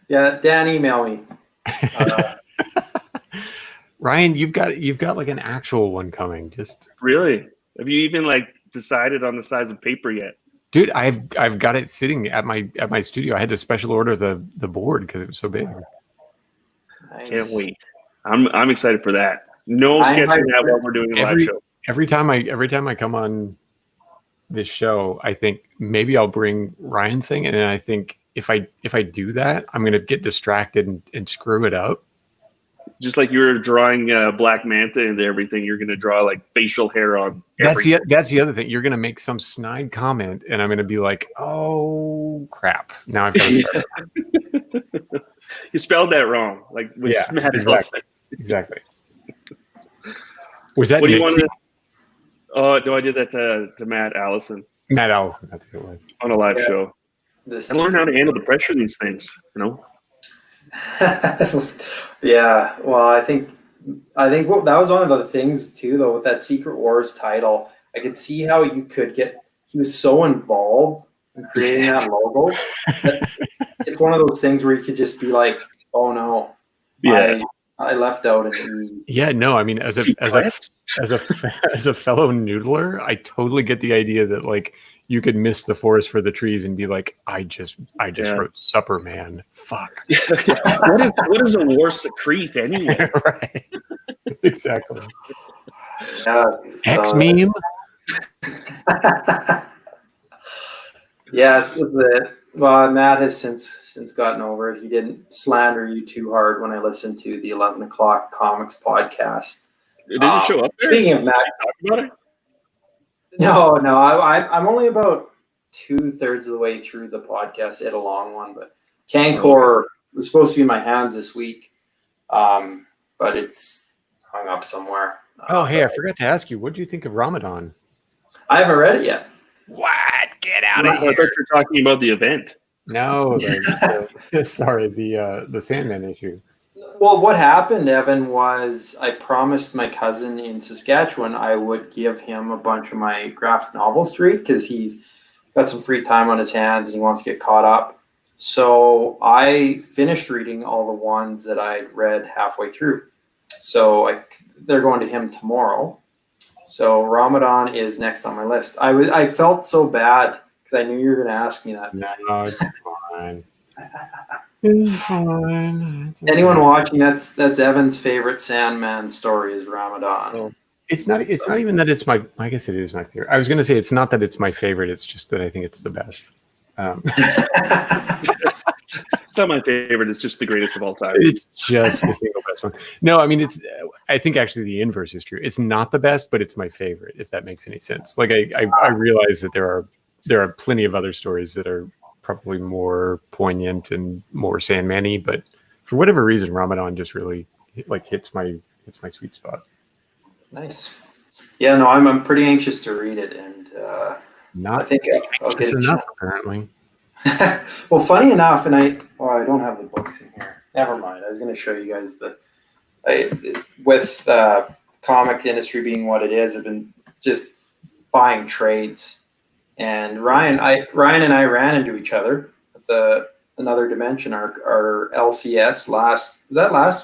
Yeah, Dan, email me. Ryan, you've got like an actual one coming. Just Really? Have you even like decided on the size of paper yet? dude, I've got it sitting at my studio. I had to special order the board because it was so big. Nice. Can't wait. I'm excited for that. No sketching that while we're doing a live show. Every time I come on this show, I think maybe I'll bring Ryan's thing, and then I think if I do that, I'm gonna get distracted and screw it up. Just like you were drawing Black Manta into everything, you're gonna draw like facial hair on everything. That's the other thing. You're gonna make some snide comment, and I'm gonna be like, "Oh crap!" Now I've got to start. You spelled that wrong. Like, which matters less. Exactly. Was that What do you Nixie? want to? No, I did that to Matt Allison. Matt Allison, that's who it was. On a live show. This I learned how to handle the pressure of these things, you know? Yeah, well, I think that was one of the things too, though, with that Secret Wars title. I could see how you could he was so involved in creating that logo. That it's one of those things where you could just be like, "Oh no, Yeah. I left out." And Yeah, no, I mean, as a fellow noodler, I totally get the idea that like you could miss the forest for the trees and be like, I just wrote Supper Man. Fuck. What is a war secrete anyway? Right. Exactly. yeah, X meme. Yes, well, Matt has since gotten over it. He didn't slander you too hard when I listened to the 11 o'clock comics podcast. Did it show up there? Speaking of Matt, Talk about it? no, I'm only about 2/3 of the way through the podcast. It a long one, but Cancor was supposed to be in my hands this week, but it's hung up somewhere. Oh, hey, I forgot to ask you, what do you think of Ramadan? I haven't read it yet. What? Get out I of thought here! you were talking about the event. No, sorry, the Sandman issue. Well, what happened, Evan, was I promised my cousin in Saskatchewan I would give him a bunch of my graphic novels to read because he's got some free time on his hands and he wants to get caught up. So I finished reading all the ones that I'd read halfway through. So they're going to him tomorrow. So Ramadan is next on my list. I felt so bad because I knew you were going to ask me that. No, it's fine. It's fine. Anyone watching, that's Evan's favorite Sandman story is Ramadan. Oh. It's not even that it's my. I guess it is my favorite. I was going to say it's not that it's my favorite. It's just that I think it's the best. It's not my favorite. It's just the greatest of all time. It's just the single best one. No, I mean I think actually the inverse is true. It's not the best, but it's my favorite. If that makes any sense. Like I realize that there are plenty of other stories that are probably more poignant and more Sandman-y, but for whatever reason, Ramadan just really hits my sweet spot. Nice. Yeah, no, I'm pretty anxious to read it, and Not I think I'll get enough apparently. Well, funny enough, and I don't have the books in here. Never mind. I was going to show you guys with comic industry being what it is, I've been just buying trades. And Ryan and I ran into each other at another dimension. Our LCS last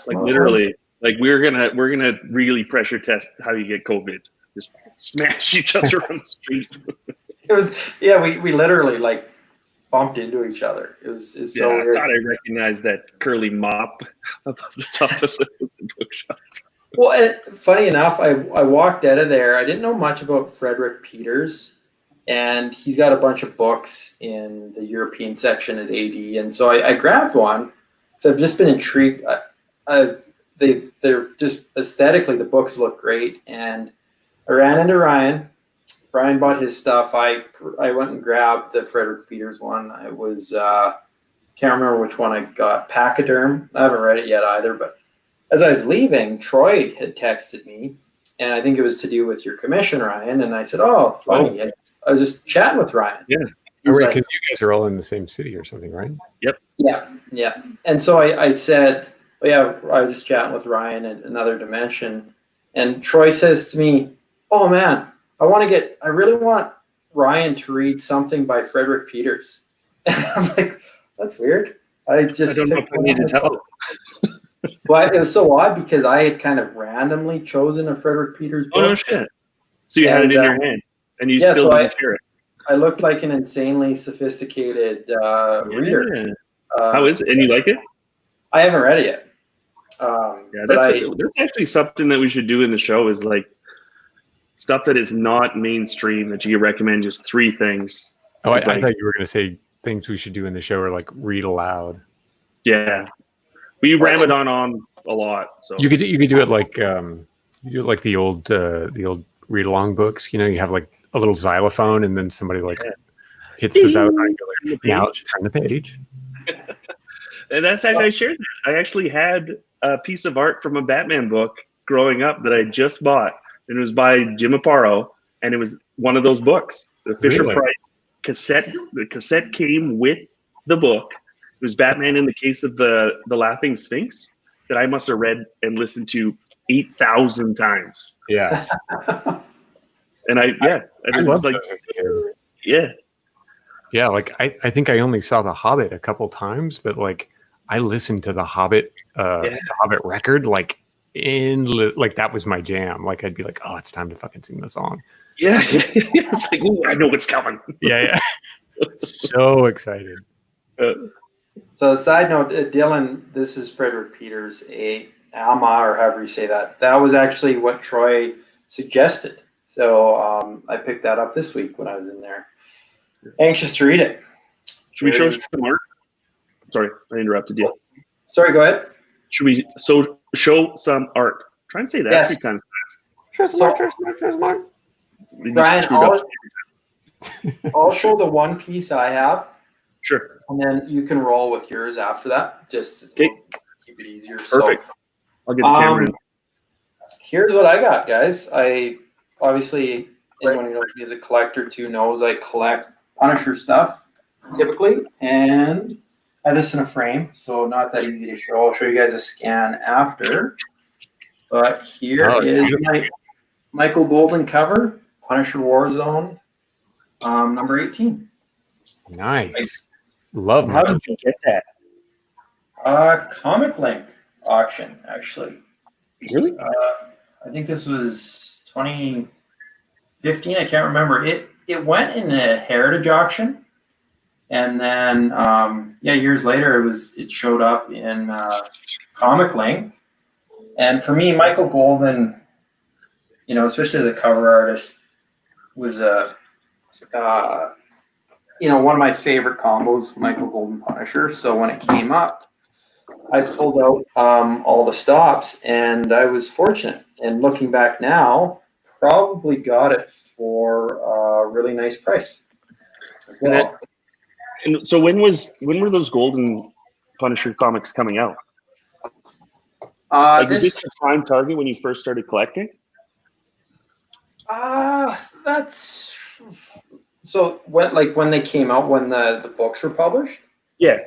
like literally, like we're gonna really pressure test how you get COVID. Just smash each other on the street. It was we literally like bumped into each other. It's so weird. I thought I recognized that curly mop above the top of the bookshop. Well, funny enough, I walked out of there. I didn't know much about Frederick Peters, and he's got a bunch of books in the European section at AD, and so I grabbed one. So I've just been intrigued. They're just aesthetically, the books look great, and I ran into Ryan. Brian bought his stuff. I went and grabbed the Frederick Peters one. I was can't remember which one I got. Pachyderm. I haven't read it yet either. But as I was leaving, Troy had texted me, and I think it was to do with your commission, Ryan. And I said, "Oh, funny." I was just chatting with Ryan. Yeah. Because you guys are all in the same city or something, right? Yep. Yeah. And so I said, "Oh yeah," I was just chatting with Ryan in another dimension, and Troy says to me, "Oh man, I really want Ryan to read something by Frederick Peters." And I'm like, "That's weird." I don't know if I needed help. Well, it was so odd because I had kind of randomly chosen a Frederick Peters book. Oh no shit! So you had it in your hand, and you still didn't share it. I looked like an insanely sophisticated reader. How is it? And you like it? I haven't read it yet. That's actually something that we should do in the show, is like stuff that is not mainstream that you recommend. Just 3 things. Oh, I thought you were going to say things we should do in the show, or like read aloud. Yeah, we ram it on a lot. So you could do it like the old read along books. You know, you have like a little xylophone, and then somebody like hits the xylophone. And like, now turn the page. And that's actually I shared that. I actually had a piece of art from a Batman book growing up that I just bought, and it was by Jim Aparo, and it was one of those books, the Fisher Price cassette. The cassette came with the book. It was Batman in the Case of the Laughing Sphinx, that I must have read and listened to 8,000 times. Yeah. And I love like, yeah. Like I think I only saw The Hobbit a couple times, but like I listened to the Hobbit record like that was my jam. Like I'd be like, oh, it's time to fucking sing the song. Yeah, it's like, ooh, I know what's coming. Yeah. So excited. So side note, Dylan, this is Frederick Peters, Alma, or however you say that. That was actually what Troy suggested. So I picked that up this week when I was in there. Anxious to read it. Should we show some art? Sorry, I interrupted you. Sorry, go ahead. Should we show some art? Try and say that 3 times fast. Show some art. Brian, I'll show the one piece I have. Sure. And then you can roll with yours after that. Just keep it easier. Perfect. So, I'll get the camera in. Here's what I got, guys. Obviously, anyone who knows me as a collector too knows I collect Punisher stuff typically, and I have this in a frame, so not that easy to show. I'll show you guys a scan after. But here is my Michael Golden cover, Punisher Warzone, number 18. Nice. Love. How did you get that? Comic Link auction, actually. Really? I think this was 2015. I can't remember. It went in a heritage auction, and then years later it showed up in Comic Link. And for me, Michael Golden, especially as a cover artist, was one of my favorite combos, Michael Golden Punisher. So when it came up, I pulled out all the stops, and I was fortunate. And looking back now, probably got it for a really nice price as well. And so when were those Golden Punisher comics coming out? Was this your prime target when you first started collecting? That's so when they came out, when the books were published. Yeah.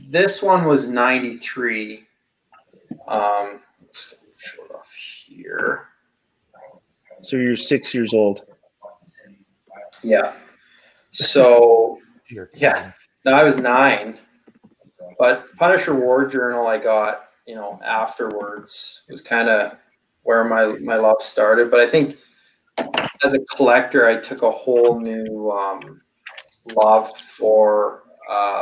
This one was 93. Just gonna show it off here. So you're 6 years old. Yeah. So yeah. No, I was 9. But Punisher War Journal I got, afterwards was kind of where my love started. But I think as a collector, I took a whole new love for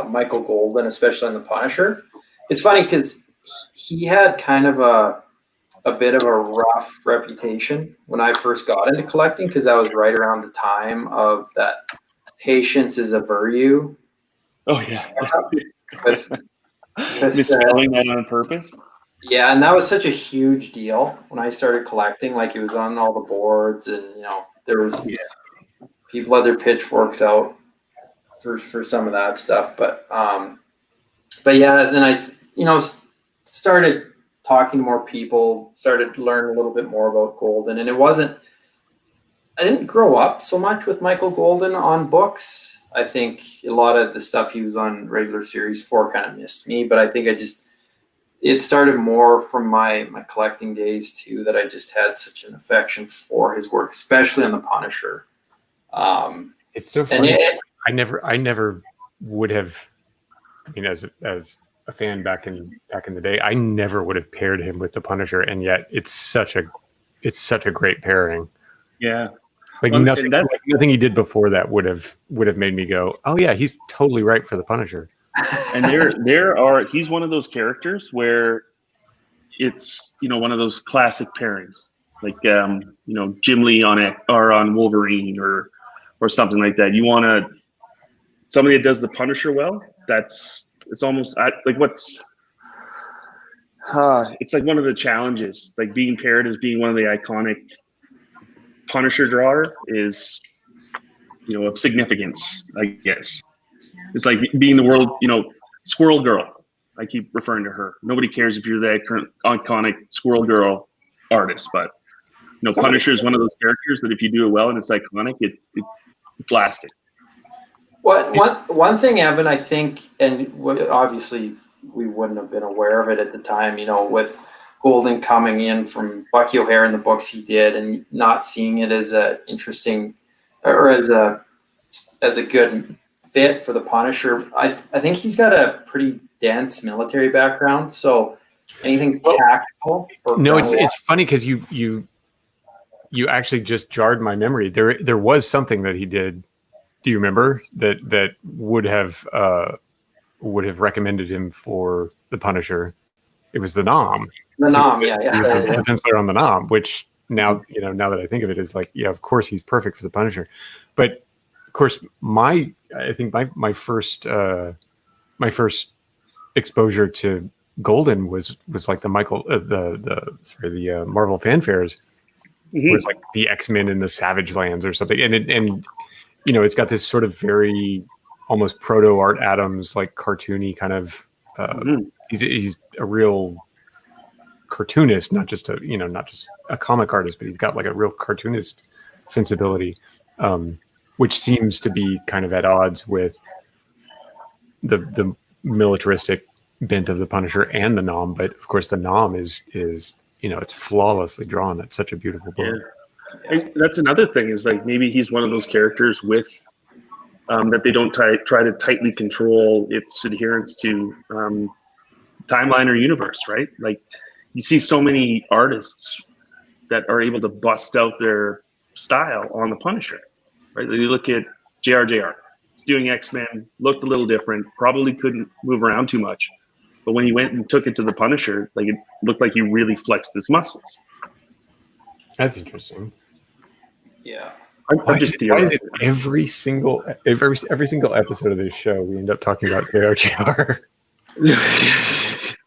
Michael Golden, especially on the Punisher. It's funny because he had kind of a a bit of a rough reputation when I first got into collecting, because that was right around the time of that patience is a virtue. Oh yeah. with Misspelling that on purpose. Yeah, and that was such a huge deal when I started collecting. Like, it was on all the boards, and there was people had their pitchforks out for some of that stuff. But yeah, then I started talking to more people, started to learn a little bit more about Golden, and I didn't grow up so much with Michael Golden on books. I think a lot of the stuff he was on regular series for kind of missed me, but I think it started more from my collecting days too, that I just had such an affection for his work, especially on the Punisher. It's so funny. I never would have. I mean, as a fan back in the day, I never would have paired him with the Punisher, and yet it's such a great pairing. Yeah, like nothing he did before that would have made me go, oh yeah, he's totally right for the Punisher. And he's one of those characters where it's one of those classic pairings, like Jim Lee on Wolverine or something like that. You want somebody that does the Punisher well. It's almost like it's like one of the challenges, like being paired as being one of the iconic Punisher drawer is of significance, I guess. It's like being the world, Squirrel Girl. I keep referring to her. Nobody cares if you're the current iconic Squirrel Girl artist, but Punisher is one of those characters that if you do it well and it's iconic, it's lasting. One thing, Evan, I think, and obviously we wouldn't have been aware of it at the time, with Golden coming in from Bucky O'Hare in the books he did, and not seeing it as a interesting or as a good fit for the Punisher. I think he's got a pretty dense military background, so anything tactical. No, it's funny because you actually just jarred my memory. There was something that he did. Do you remember that would have recommended him for the Punisher? It was the Nom. The Nom, yeah. He was the penciler on the Nom, which now that I think of it, is like, yeah, of course he's perfect for the Punisher. But of course, my first exposure to Golden was like the Marvel fanfares, Mm-hmm. where it's like the X-Men in the Savage Lands or something, and it's got this sort of very almost proto Art Adams, like cartoony kind of. He's a real cartoonist, not just a comic artist, but he's got like a real cartoonist sensibility, which seems to be kind of at odds with the militaristic bent of the Punisher and the Nom. But of course, the Nom is it's flawlessly drawn. That's such a beautiful book. Yeah. And that's another thing, is like maybe he's one of those characters with that they don't try to tightly control its adherence to timeline or universe, right? Like you see so many artists that are able to bust out their style on the Punisher, right? You look at JR. He's doing X-Men, looked a little different, probably couldn't move around too much. But when he went and took it to the Punisher, like it looked like he really flexed his muscles. That's interesting. Yeah. I'm just theorizing. Every single episode of this show, we end up talking about JR.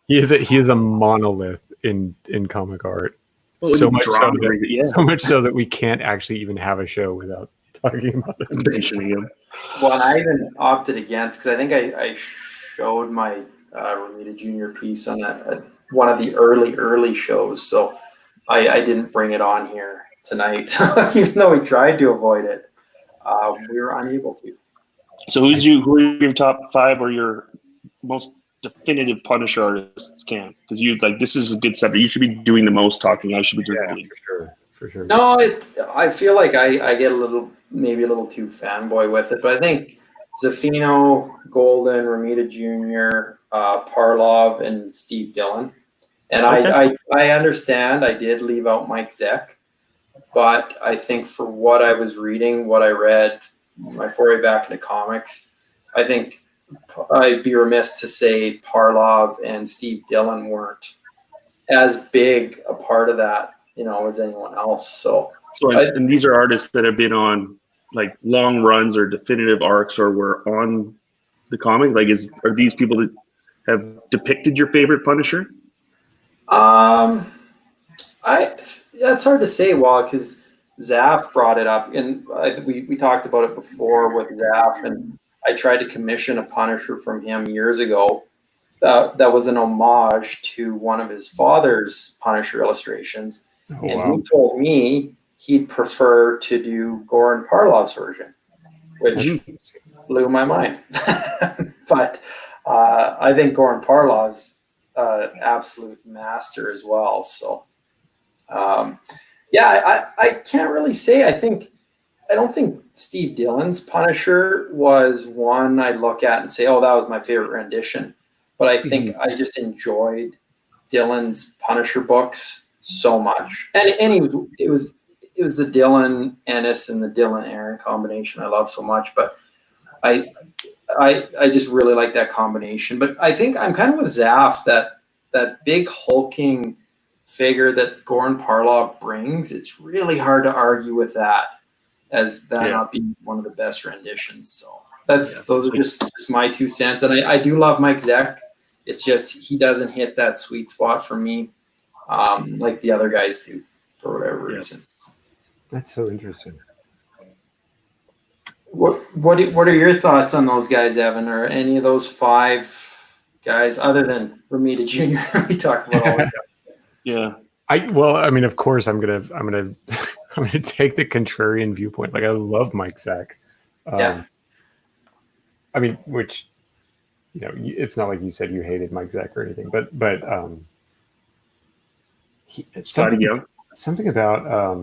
He is a monolith in comic art. Well, so much so that we can't actually even have a show without talking about it. Mentioning him. Well, I even opted against, because I think I showed my Romita Jr. piece on one of the early shows, so I didn't bring it on here tonight, even though we tried to avoid it. We were unable to. So who are your top 5 or your most definitive Punisher artists, Cam? Because this is a good subject. You should be doing the most talking. I should be doing the least. For sure. No, I feel like I get maybe a little too fanboy with it, but I think Zaffino, Golden, Romita Jr., Parlov, and Steve Dillon. And okay. I understand I did leave out Mike Zeck, but I think for what I was reading, what I read, my foray back into comics, I think I'd be remiss to say Parlov and Steve Dillon weren't as big a part of that, as anyone else. So and these are artists that have been on like long runs or definitive arcs or were on the comic. Like, are these people that have depicted your favorite Punisher? That's hard to say, because Zaf brought it up, and we talked about it before with Zaf, and I tried to commission a Punisher from him years ago. That was an homage to one of his father's Punisher illustrations, he told me he'd prefer to do Goran Parlov's version, which blew my mind. But I think Goran Parlov's absolute master as well. So. I can't really say. I don't think Steve Dillon's Punisher was one I'd look at and say, oh, that was my favorite rendition. But I think I just enjoyed Dillon's Punisher books so much. And it was the Dillon Ennis and the Dillon Aaron combination I love so much. But I just really like that combination. But I think I'm kind of with Zaf, that big hulking figure that Goran Parlov brings. It's really hard to argue with that as that not being one of the best renditions. So those are just my 2 cents. And I do love Mike Zeck. It's just he doesn't hit that sweet spot for me like the other guys do for whatever reasons. That's so interesting. What are your thoughts on those guys, Evan, or any of those 5 guys other than Romita Jr. we talked about all the time? Yeah. Of course I'm gonna take the contrarian viewpoint. Like, I love Mike Zeck. Which, it's not like you said you hated Mike Zeck or anything, but something about I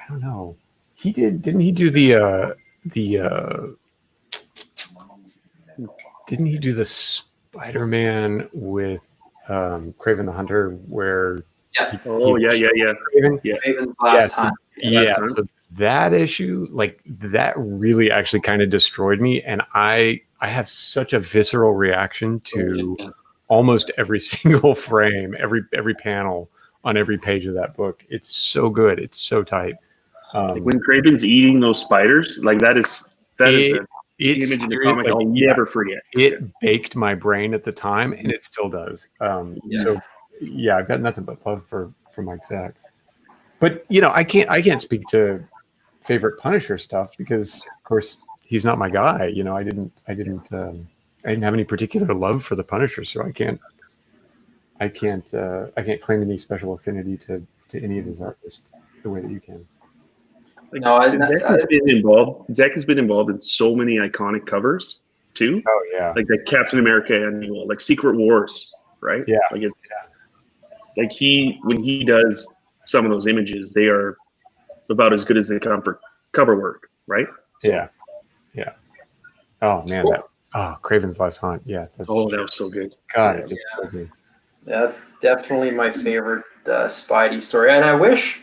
don't know. Didn't he do the Spider-Man with Kraven the Hunter, where Kraven's last time. So that issue, like, that really actually kind of destroyed me, and I have such a visceral reaction to almost every single frame, every panel on every page of that book. It's so good, it's so tight. Like when Kraven's eating those spiders, like that is an image in the comic I'll never forget. It baked my brain at the time, and it still does. So I've got nothing but love for Mike Zeck. But I can't speak to favorite Punisher stuff because, of course, he's not my guy. I didn't have any particular love for the Punisher, so I can't claim any special affinity to any of his artists the way that you can. Zeck has been involved in so many iconic covers too. Oh yeah, like the Captain America annual, like Secret Wars, right? Yeah, like when he does some of those images, they are about as good as they come for cover work, right? So, yeah. Oh man, Kraven's Last Hunt. Yeah. That was so good. God, so good. That's definitely my favorite Spidey story, and I wish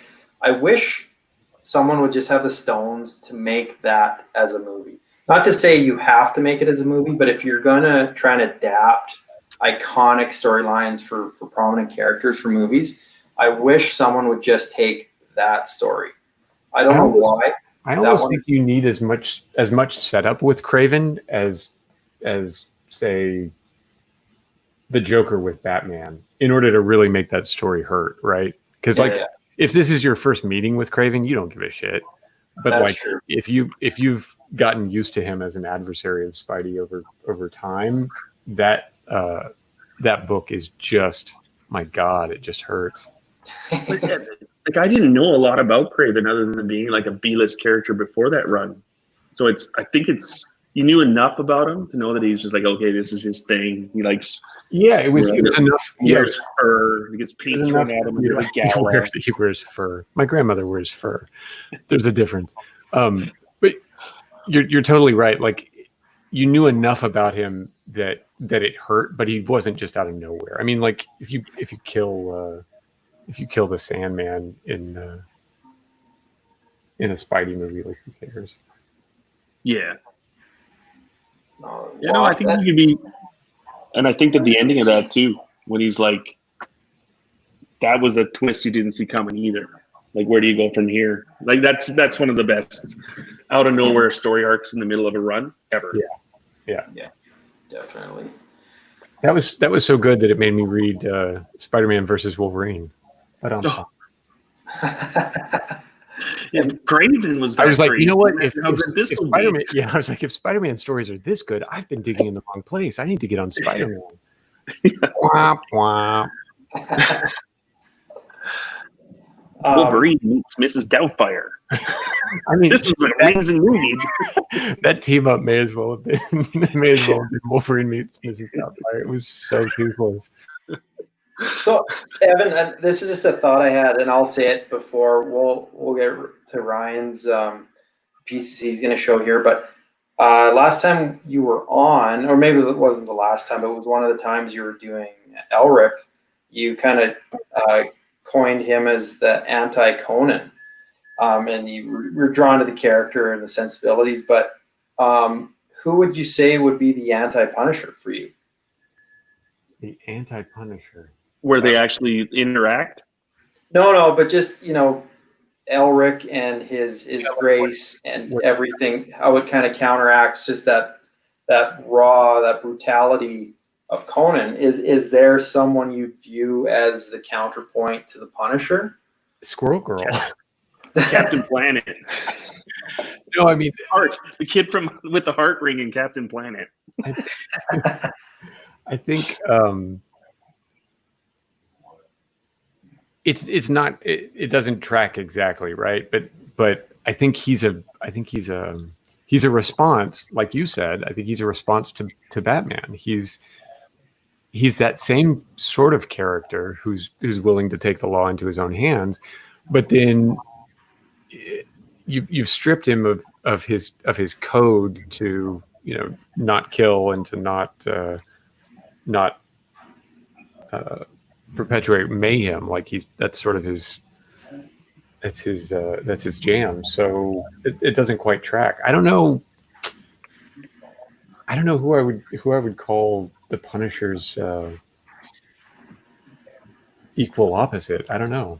someone would just have the stones to make that as a movie. Not to say you have to make it as a movie, but if you're gonna try and adapt iconic storylines for prominent characters for movies, I wish someone would just take that story. I don't know why. I almost think you need as much setup with Kraven as say the Joker with Batman in order to really make that story hurt, right? Because if this is your first meeting with Kraven, you don't give a shit. But that's true. if you've gotten used to him as an adversary of Spidey over time, that book is just, my God, it just hurts. Like I didn't know a lot about Kraven other than being like a B-list character before that run. So I think you knew enough about him to know that he's just like, okay, this is his thing. He likes. Yeah, it was enough. He wears fur. He gets paint thrown at him. He wears fur. My grandmother wears fur. There's a difference. But you're totally right. Like, you knew enough about him that it hurt, but he wasn't just out of nowhere. I mean, like if you kill the Sandman in a Spidey movie, like, who cares? Yeah. I think he could be. And I think that the ending of that too, when he's like, that was a twist you didn't see coming either. Like, where do you go from here? Like, that's one of the best out of nowhere story arcs in the middle of a run ever. Yeah, definitely. That was so good that it made me read Spider-Man versus Wolverine. Oh. If Kraven was that I was like, great, you know what? If Spider-Man, I was like, if Spider-Man stories are this good, I've been digging in the wrong place. I need to get on Spider-Man. Womp womp. Wolverine meets Mrs. Doubtfire. I mean, this was an amazing movie. That team up may as well have been Wolverine meets Mrs. Doubtfire. It was so toothless. So, Evan, this is just a thought I had, and I'll say it before we'll get to Ryan's pieces he's going to show here. But last time you were on, or maybe it wasn't the last time, but it was one of the times you were doing Elric, you kind of coined him as the anti-Conan, and you were drawn to the character and the sensibilities. But who would you say would be the anti-Punisher for you? The anti-Punisher. Where they actually interact? No, but just, Elric and his grace and everything, how it kind of counteracts just that raw, that brutality of Conan. Is there someone you'd view as the counterpoint to the Punisher? Squirrel Girl. Captain Planet. No, I mean the kid with the heart ring in Captain Planet. I think it's not, it doesn't track exactly, right? But I think he's a response, like you said. I think he's a response to Batman. He's that same sort of character who's willing to take the law into his own hands, but then you've stripped him of his code to not kill and to not perpetuate mayhem. Like that's his jam. So it doesn't quite track. I don't know who I would call the Punisher's equal opposite. I don't know.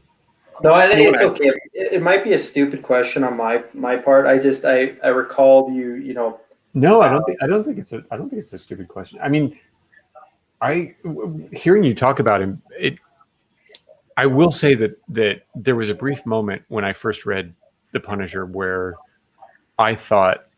No, it's okay. It might be a stupid question on my part. I recalled you. No, I don't think it's a stupid question. I mean, hearing you talk about him, I will say that there was a brief moment when I first read The Punisher where I thought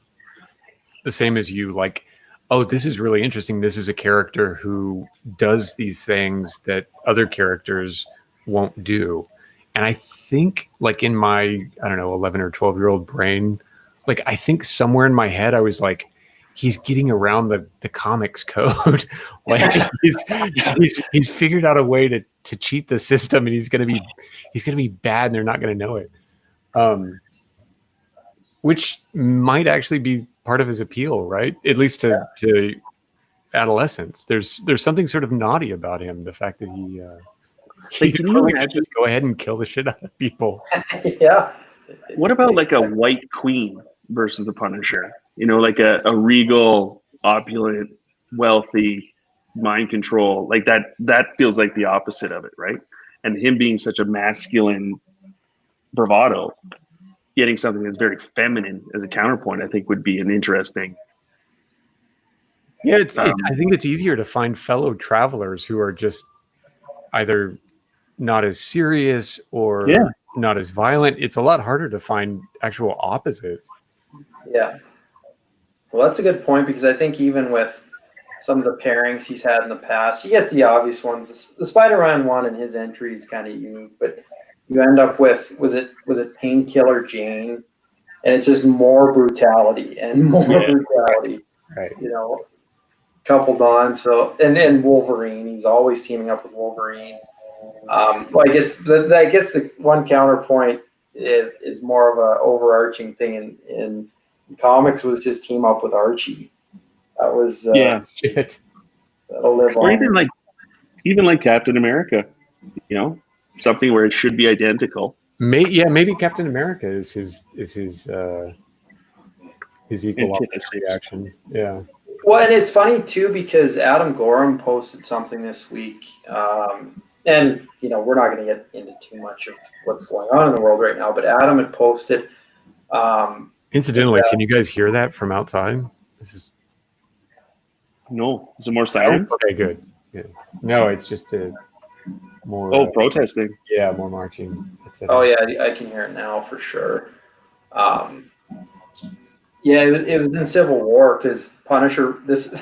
the same as you, like, oh, this is really interesting. This is a character who does these things that other characters won't do. And I think, like, in my, 11 or 12-year-old brain, like, I think somewhere in my head, I was like, he's getting around the comics code. Like, he's figured out a way to cheat the system, and he's gonna be bad, and they're not gonna know it. Which might actually be part of his appeal, right? At least to adolescents. There's something sort of naughty about him. The fact that he can really just go ahead and kill the shit out of people. Yeah. What about like a White Queen versus the Punisher? Like a regal, opulent, wealthy, mind control. Like that feels like the opposite of it, right? And him being such a masculine bravado, getting something that's very feminine as a counterpoint, I think would be an interesting. Yeah, I think it's easier to find fellow travelers who are just either not as serious or not as violent. It's a lot harder to find actual opposites. Yeah. Well, that's a good point, because I think even with some of the pairings he's had in the past, you get the obvious ones. The Spider-Man one and his entry is kind of unique, but you end up with, was it Painkiller Jane? And it's just more brutality and more brutality, right? Coupled on. So and Wolverine, he's always teaming up with Wolverine. Well, I guess the one counterpoint is more of a overarching thing in comics was his team up with Archie. That was shit. That'll live or on. even like Captain America, something where it should be identical. Maybe Captain America is his equal opposite reaction. Yeah. Well, and it's funny too, because Adam Gorham posted something this week. and we're not going to get into too much of what's going on in the world right now, but Adam had posted. Incidentally, can you guys hear that from outside? This is no. Is it more sirens? okay, good. No, it's just a more. Protesting. Yeah, more marching. Oh yeah, I can hear it now for sure. Yeah, it was in Civil War because Punisher. This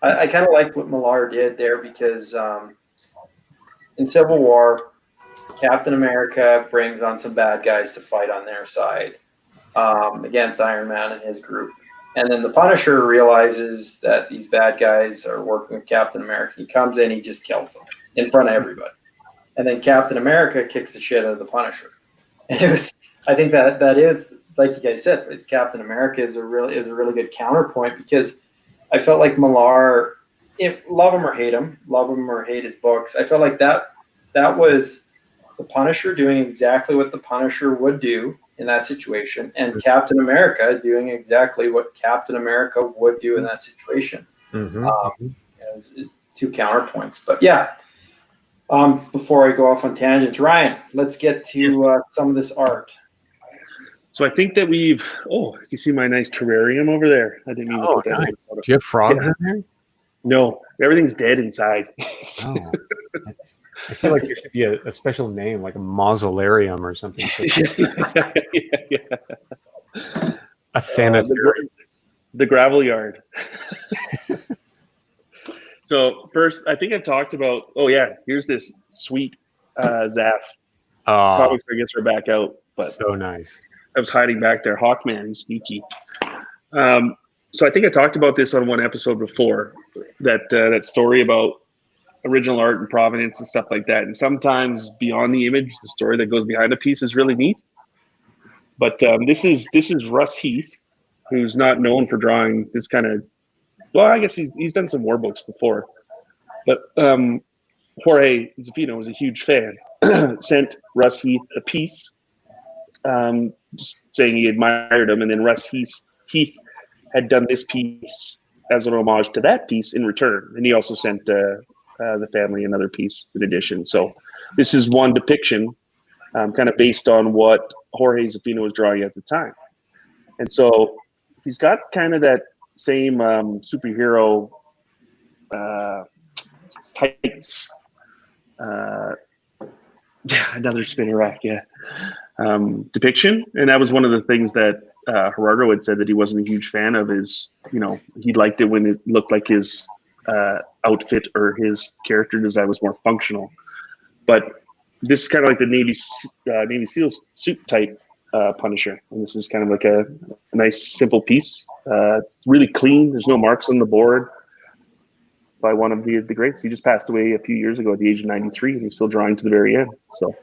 I kind of like what Millar did there because in Civil War, Captain America brings on some bad guys to fight on their side against Iron Man and his group. And then the Punisher realizes that these bad guys are working with Captain America. He comes in, he just kills them in front of everybody. And then Captain America kicks the shit out of the Punisher. And I think that is, like you guys said, is Captain America is a really good counterpoint because I felt like Millar, love him or hate his books, I felt like that was the Punisher doing exactly what the Punisher would do in that situation, and Captain America doing exactly what Captain America would do in that situation. Is two counterpoints. But yeah, before I go off on tangents, Ryan, let's get to some of this art. So I think that we've. Oh, you see my nice terrarium over there? I didn't mean to put that. Nice. Do you have frogs in there? No, everything's dead inside. Oh, I feel like there should be a special name, like a mausoleum or something. Yeah. A thanatarium. The gravel yard. So first, I think I've talked about. Oh yeah, here's this sweet Zaf. Comics, I guess, are back out, but so nice. I was hiding back there. Hawkman, he's sneaky. So I think I talked about this on one episode before, that story about original art and provenance and stuff like that. And sometimes beyond the image, the story that goes behind a piece is really neat. But this is Russ Heath, who's not known for drawing this kind of. Well, I guess he's done some war books before, but Jorge Zafino was a huge fan. Sent Russ Heath a piece, just saying he admired him, and then Russ Heath had done this piece as an homage to that piece in return, and he also sent the family another piece in addition. So this is one depiction, kind of based on what Jorge Zafino was drawing at the time, and so he's got kind of that same superhero tights. Another spinner rack, depiction, and that was one of the things that Gerardo had said that he wasn't a huge fan of. Is he liked it when it looked like his outfit or his character design was more functional. But this is kind of like the Navy SEALs suit type Punisher, and this is kind of like a nice simple piece, really clean. There's no marks on the board. By one of the greats. He just passed away a few years ago at the age of 93, and he's still drawing to the very end. So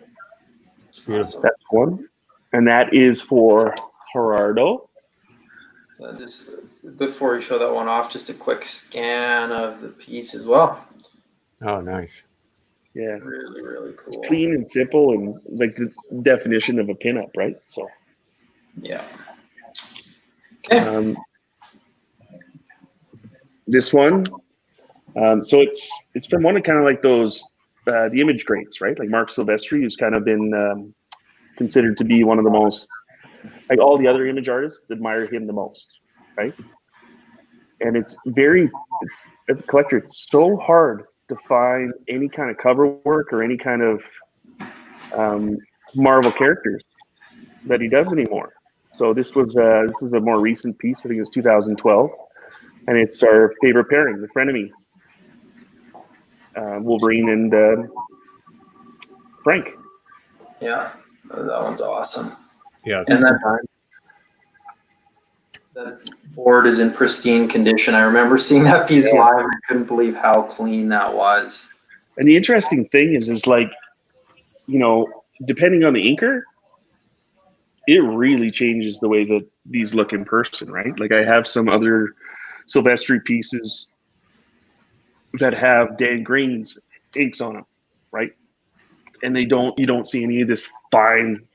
that's one. And that is for Gerardo. So just before you show that one off, just a quick scan of the piece as well. Oh, nice. Yeah. Really, really cool. It's clean and simple and like the definition of a pinup, right? So yeah. Okay. This one. So it's from one of kind of like those the image greats, right? Like Mark Silvestri, who's kind of been considered to be one of the most, like all the other image artists admire him the most, right? And it's as a collector, it's so hard to find any kind of cover work or any kind of Marvel characters that he does anymore. So this is a more recent piece. I think it was 2012, and it's our favorite pairing, the frenemies. Wolverine and Frank. Yeah, that one's awesome. Yeah, and that board is in pristine condition. I remember seeing that piece live, and I couldn't believe how clean that was. And the interesting thing is like, depending on the inker, it really changes the way that these look in person, right? Like I have some other Silvestri pieces that have Dan Green's inks on them, right? And you don't see any of this fine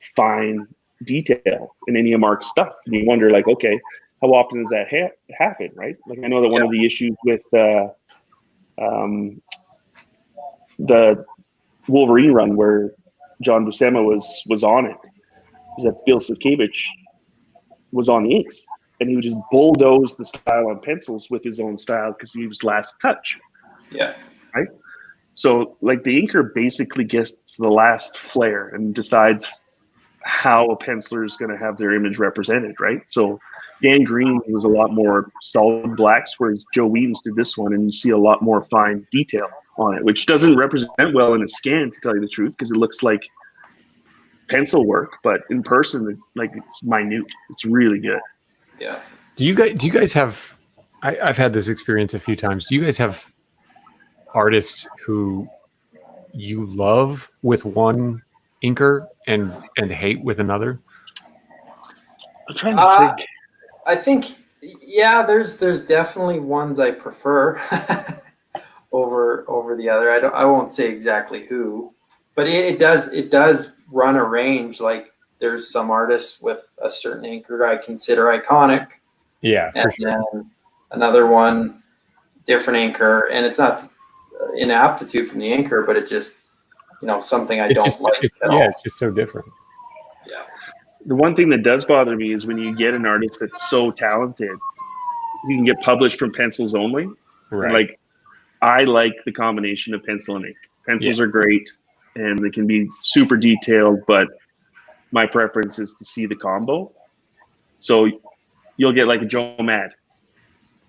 detail in any of Mark's stuff. And you wonder, like, okay, how often does that happen, right? Like I know that one of the issues with the Wolverine run where John Buscema was on it. Is that Bill Sienkiewicz was on the inks, and he would just bulldoze the style on pencils with his own style because he was last touch. Yeah. Right. So like the inker basically gets the last flair and decides how a penciler is going to have their image represented. Right. So Dan Green was a lot more solid blacks, whereas Joe Weems did this one, and you see a lot more fine detail on it, which doesn't represent well in a scan, to tell you the truth, because it looks like pencil work, but in person, like it's minute. It's really good. Yeah. Do you guys have? I've had this experience a few times. Do you guys have artists who you love with one inker and hate with another? I'm trying to think. I think, yeah, there's definitely ones I prefer over the other. I won't say exactly who, but it does run a range. Like there's some artists with a certain inker I consider iconic. Yeah, for and sure. Then another one, different inker, and it's not inaptitude from the inker, but it just, something I don't like at all. It's just so different. Yeah. The one thing that does bother me is when you get an artist that's so talented, you can get published from pencils only. Right. Like I like the combination of pencil and ink. Pencils are great and they can be super detailed, but my preference is to see the combo. So you'll get like a Joe Mad,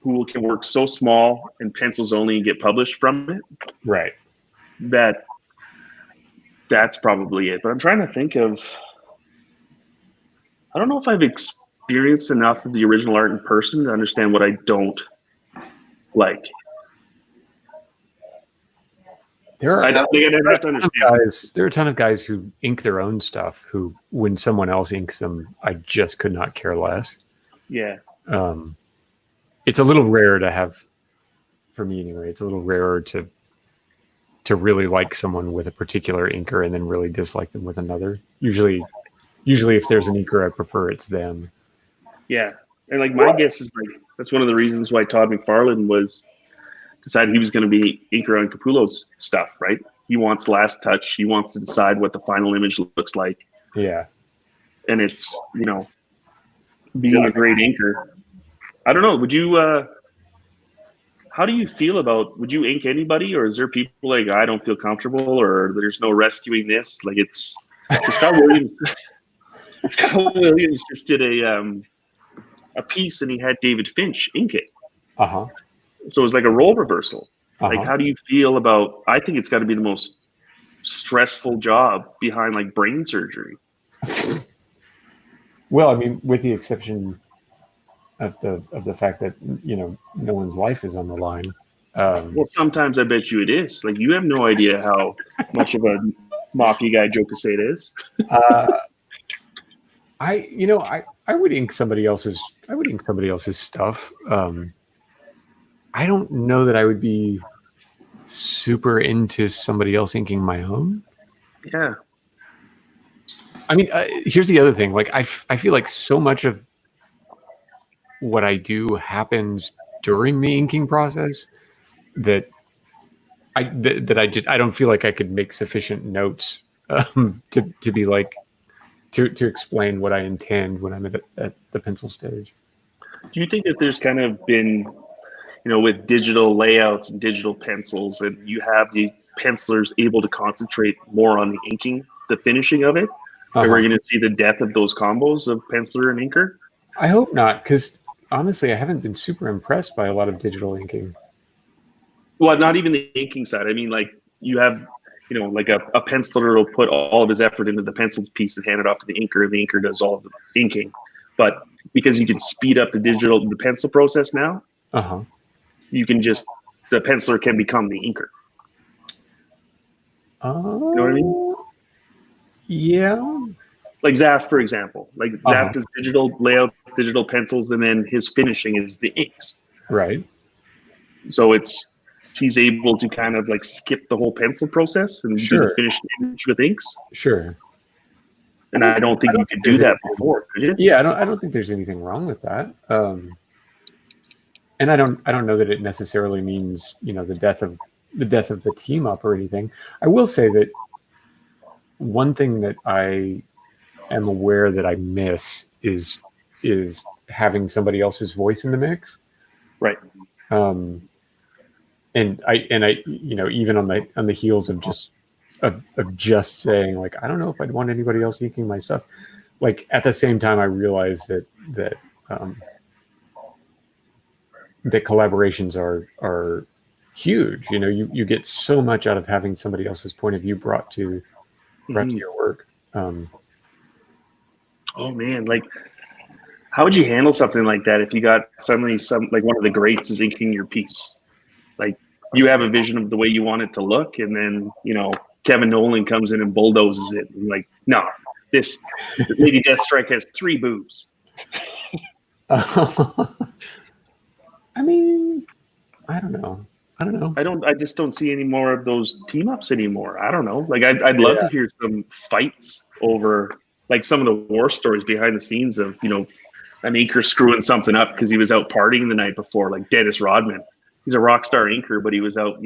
who can work so small and pencils only and get published from it. Right. That's probably it. But I'm trying to think of, I don't know if I've experienced enough of the original art in person to understand what I don't like. There are a ton of guys who ink their own stuff who, when someone else inks them, I just could not care less. Yeah. It's a little rare to have, for me anyway, it's a little rarer to really like someone with a particular inker and then really dislike them with another. Usually if there's an inker I prefer, it's them. Yeah. And like my guess is like that's one of the reasons why Todd McFarlane decided he was going to be inker on Capullo's stuff, right? He wants last touch. He wants to decide what the final image looks like. Yeah. And it's, being a great inker. I don't know. Would you, how do you feel about, would you ink anybody, or is there people like, I don't feel comfortable, or there's no rescuing this? Like Scott Williams just did a piece and he had David Finch ink it. Uh-huh. So it was like a role reversal. Uh-huh. Like, how do you feel about, I think it's got to be the most stressful job behind like brain surgery. Well, I mean, with the exception of the fact that, no one's life is on the line. Well, sometimes I bet you it is. Like, you have no idea how much of a mafia guy Joe Caseta is. I would ink somebody else's stuff. I don't know that I would be super into somebody else inking my own. Yeah. I mean, here's the other thing. Like, I feel like so much of what I do happens during the inking process that I don't feel like I could make sufficient notes to be like to explain what I intend when I'm at the pencil stage. Do you think that there's kind of been, with digital layouts and digital pencils, and you have the pencilers able to concentrate more on the inking, the finishing of it? Are we going to see the death of those combos of penciler and inker? I hope not, because honestly, I haven't been super impressed by a lot of digital inking. Well, not even the inking side. I mean, like, you have, like a penciler will put all of his effort into the pencil piece and hand it off to the inker, and the inker does all of the inking. But because you can speed up the pencil process now, you can the penciler can become the inker. You know what I mean? Yeah. Like Zaf, for example. Like Zaf does digital layouts, digital pencils, and then his finishing is the inks. Right. So he's able to kind of like skip the whole pencil process and do the finished image with inks. Sure. And I don't think you could do that before, could you? Yeah, I don't think there's anything wrong with that. And I don't know that it necessarily means, the death of the team up or anything. I will say that one thing that I am aware that I miss is having somebody else's voice in the mix. Right. And I even on the heels of just saying, like, I don't know if I'd want anybody else inking my stuff. Like, at the same time, I realize that collaborations are huge. You get so much out of having somebody else's point of view brought to your work. Oh man, like, how would you handle something like that if you got suddenly like one of the greats is inking your piece? Like, you have a vision of the way you want it to look, and then Kevin Nolan comes in and bulldozes it, and like, no, this Lady Deathstrike has 3 boobs. I mean, I don't know. I just don't see any more of those team ups anymore. I don't know. Like, I'd love to hear some fights over, like, some of the war stories behind the scenes of an inker screwing something up because he was out partying the night before, like Dennis Rodman. He's a rock star inker, but he was out,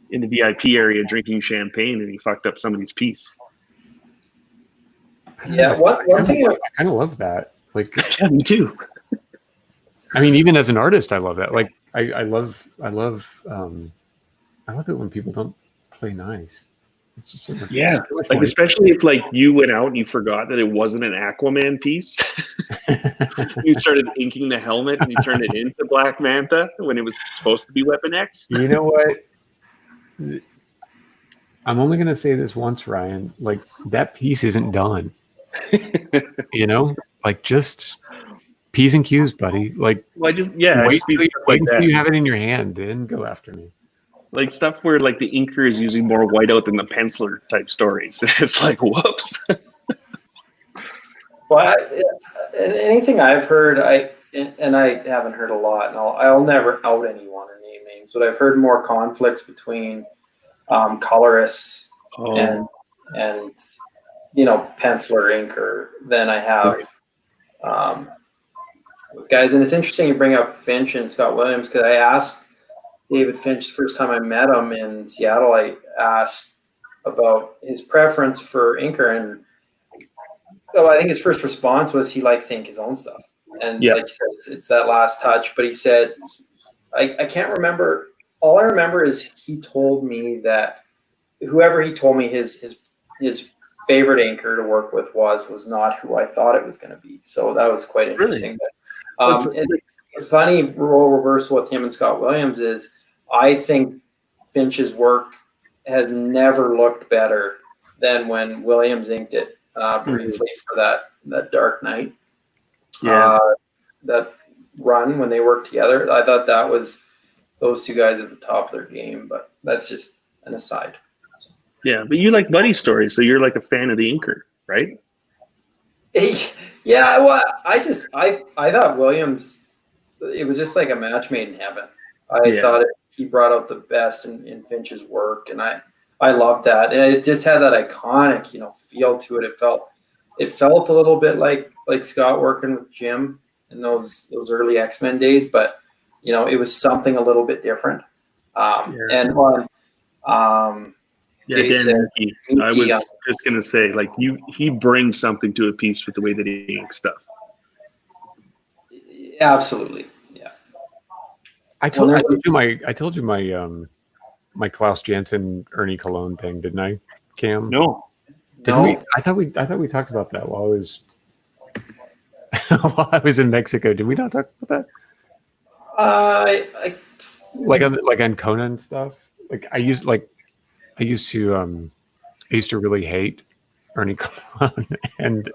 in the VIP area drinking champagne, and he fucked up somebody's piece. Yeah, one thing I kind of love that. Like, yeah, me too. I mean, even as an artist, I love that. Like, I love it when people don't play nice. It's just so much, like fun. Especially if, like, you went out and you forgot that it wasn't an Aquaman piece. You started inking the helmet and you turned it into Black Manta when it was supposed to be Weapon X. You know what? I'm only going to say this once, Ryan. Like, that piece isn't done. Like, just P's and Q's, buddy. Like, wait till you have it in your hand, then go after me. Like, stuff where, like, the inker is using more whiteout than the penciler type stories. It's like, whoops. Well, anything I've heard, I haven't heard a lot, and I'll never out anyone or name names, but I've heard more conflicts between colorists and penciler inker than I have with guys. And it's interesting you bring up Finch and Scott Williams, because I asked David Finch the first time I met him in Seattle. I asked about his preference for inker, and I think his first response was he likes to ink his own stuff. And like you said, it's that last touch. But he said, I can't remember. All I remember is he told me that whoever he told me his favorite inker to work with was not who I thought it was going to be. So that was quite interesting. Really? But, the funny role reversal with him and Scott Williams is I think Finch's work has never looked better than when Williams inked it briefly for that Dark Knight. That run when they worked together. I thought that was those two guys at the top of their game, but that's just an aside. So. Yeah, but you like buddy stories, so you're like a fan of the inker, right? Yeah, well, I thought Williams, it was just like a match made in heaven. I thought he brought out the best in Finch's work, and I loved that. And it just had that iconic, feel to it. It felt a little bit like Scott working with Jim in those early X-Men days, but it was something a little bit different. And on Dan, I was just gonna say, like, he brings something to a piece with the way that he inks stuff. Absolutely, yeah. I told you my Klaus Janson Ernie Cologne thing, didn't I, Cam? No. Didn't we? I thought we talked about that while I was in Mexico. Did we not talk about that? Like on Conan stuff. Like I used to really hate Ernie Cologne and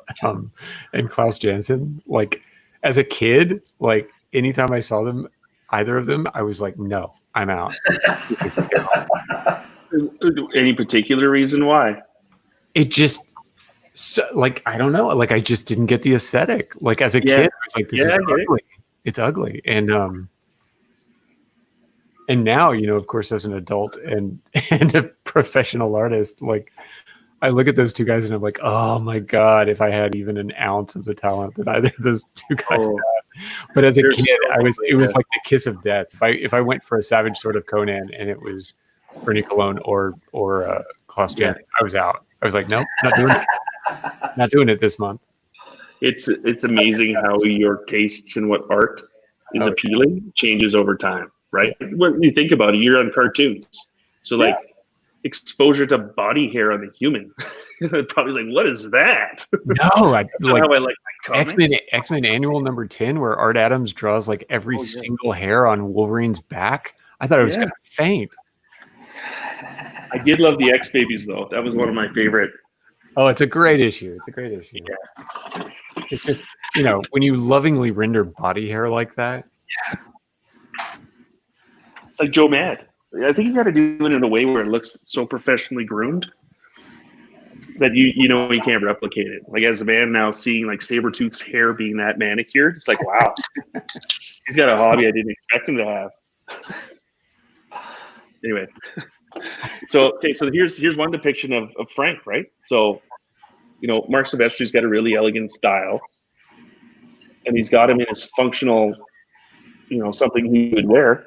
Klaus Janson. Like, as a kid, like, anytime I saw them, either of them, I was like, no, I'm out. This is terrible. Any particular reason why? It just, I don't know. Like, I just didn't get the aesthetic. Like, as a kid, I was like, this is ugly. It's ugly. And now, of course, as an adult and a professional artist, like, I look at those two guys and I'm like, oh my God, if I had even an ounce of the talent that either of those two guys had. But as a kid, it was like the kiss of death. If I went for a Savage Sword of Conan and it was Bernie Cologne or Klaus Janson. I was out. I was like, nope, not doing it. Not doing it this month. It's amazing how your tastes and what art is appealing changes over time, right? When you think about it, you're on cartoons, so like exposure to body hair on the human, probably like, what is that? No, I like how I like my comics. X-Men Annual number 10, where Art Adams draws like every single hair on Wolverine's back. I thought I was gonna faint. I did love the X Babies though. That was one of my favorite. Oh, it's a great issue. Yeah. It's just, when you lovingly render body hair like that. It's like Joe Mad. I think you got to do it in a way where it looks so professionally groomed that you can't replicate it. Like as a man now seeing like Sabretooth's hair being that manicured, it's like, wow, he's got a hobby I didn't expect him to have. Anyway. So here's one depiction of Frank, right? So, Mark Silvestri's got a really elegant style, and he's got him in his functional, something he would wear.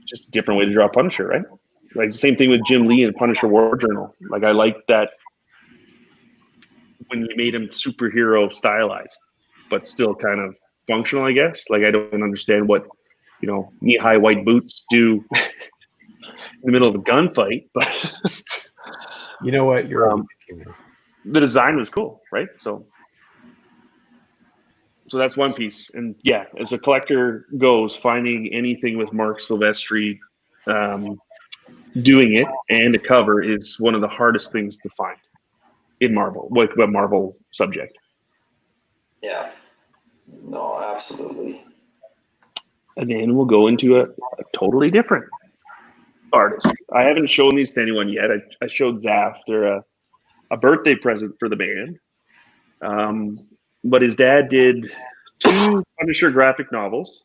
Just a different way to draw Punisher, right? Like the same thing with Jim Lee and Punisher War Journal. Like I like that when you made him superhero stylized, but still kind of functional, I guess. Like I don't understand what, knee-high white boots do in the middle of a gunfight, but you know what? You're the design was cool, right? So that's one piece. And yeah, as a collector goes, finding anything with Mark Silvestri doing it and a cover is one of the hardest things to find in Marvel, what Marvel subject. Yeah. No, absolutely. And then we'll go into a totally different artist. I haven't shown these to anyone yet. I showed Zaf. They're a birthday present for the band. But his dad did 2 Punisher graphic novels.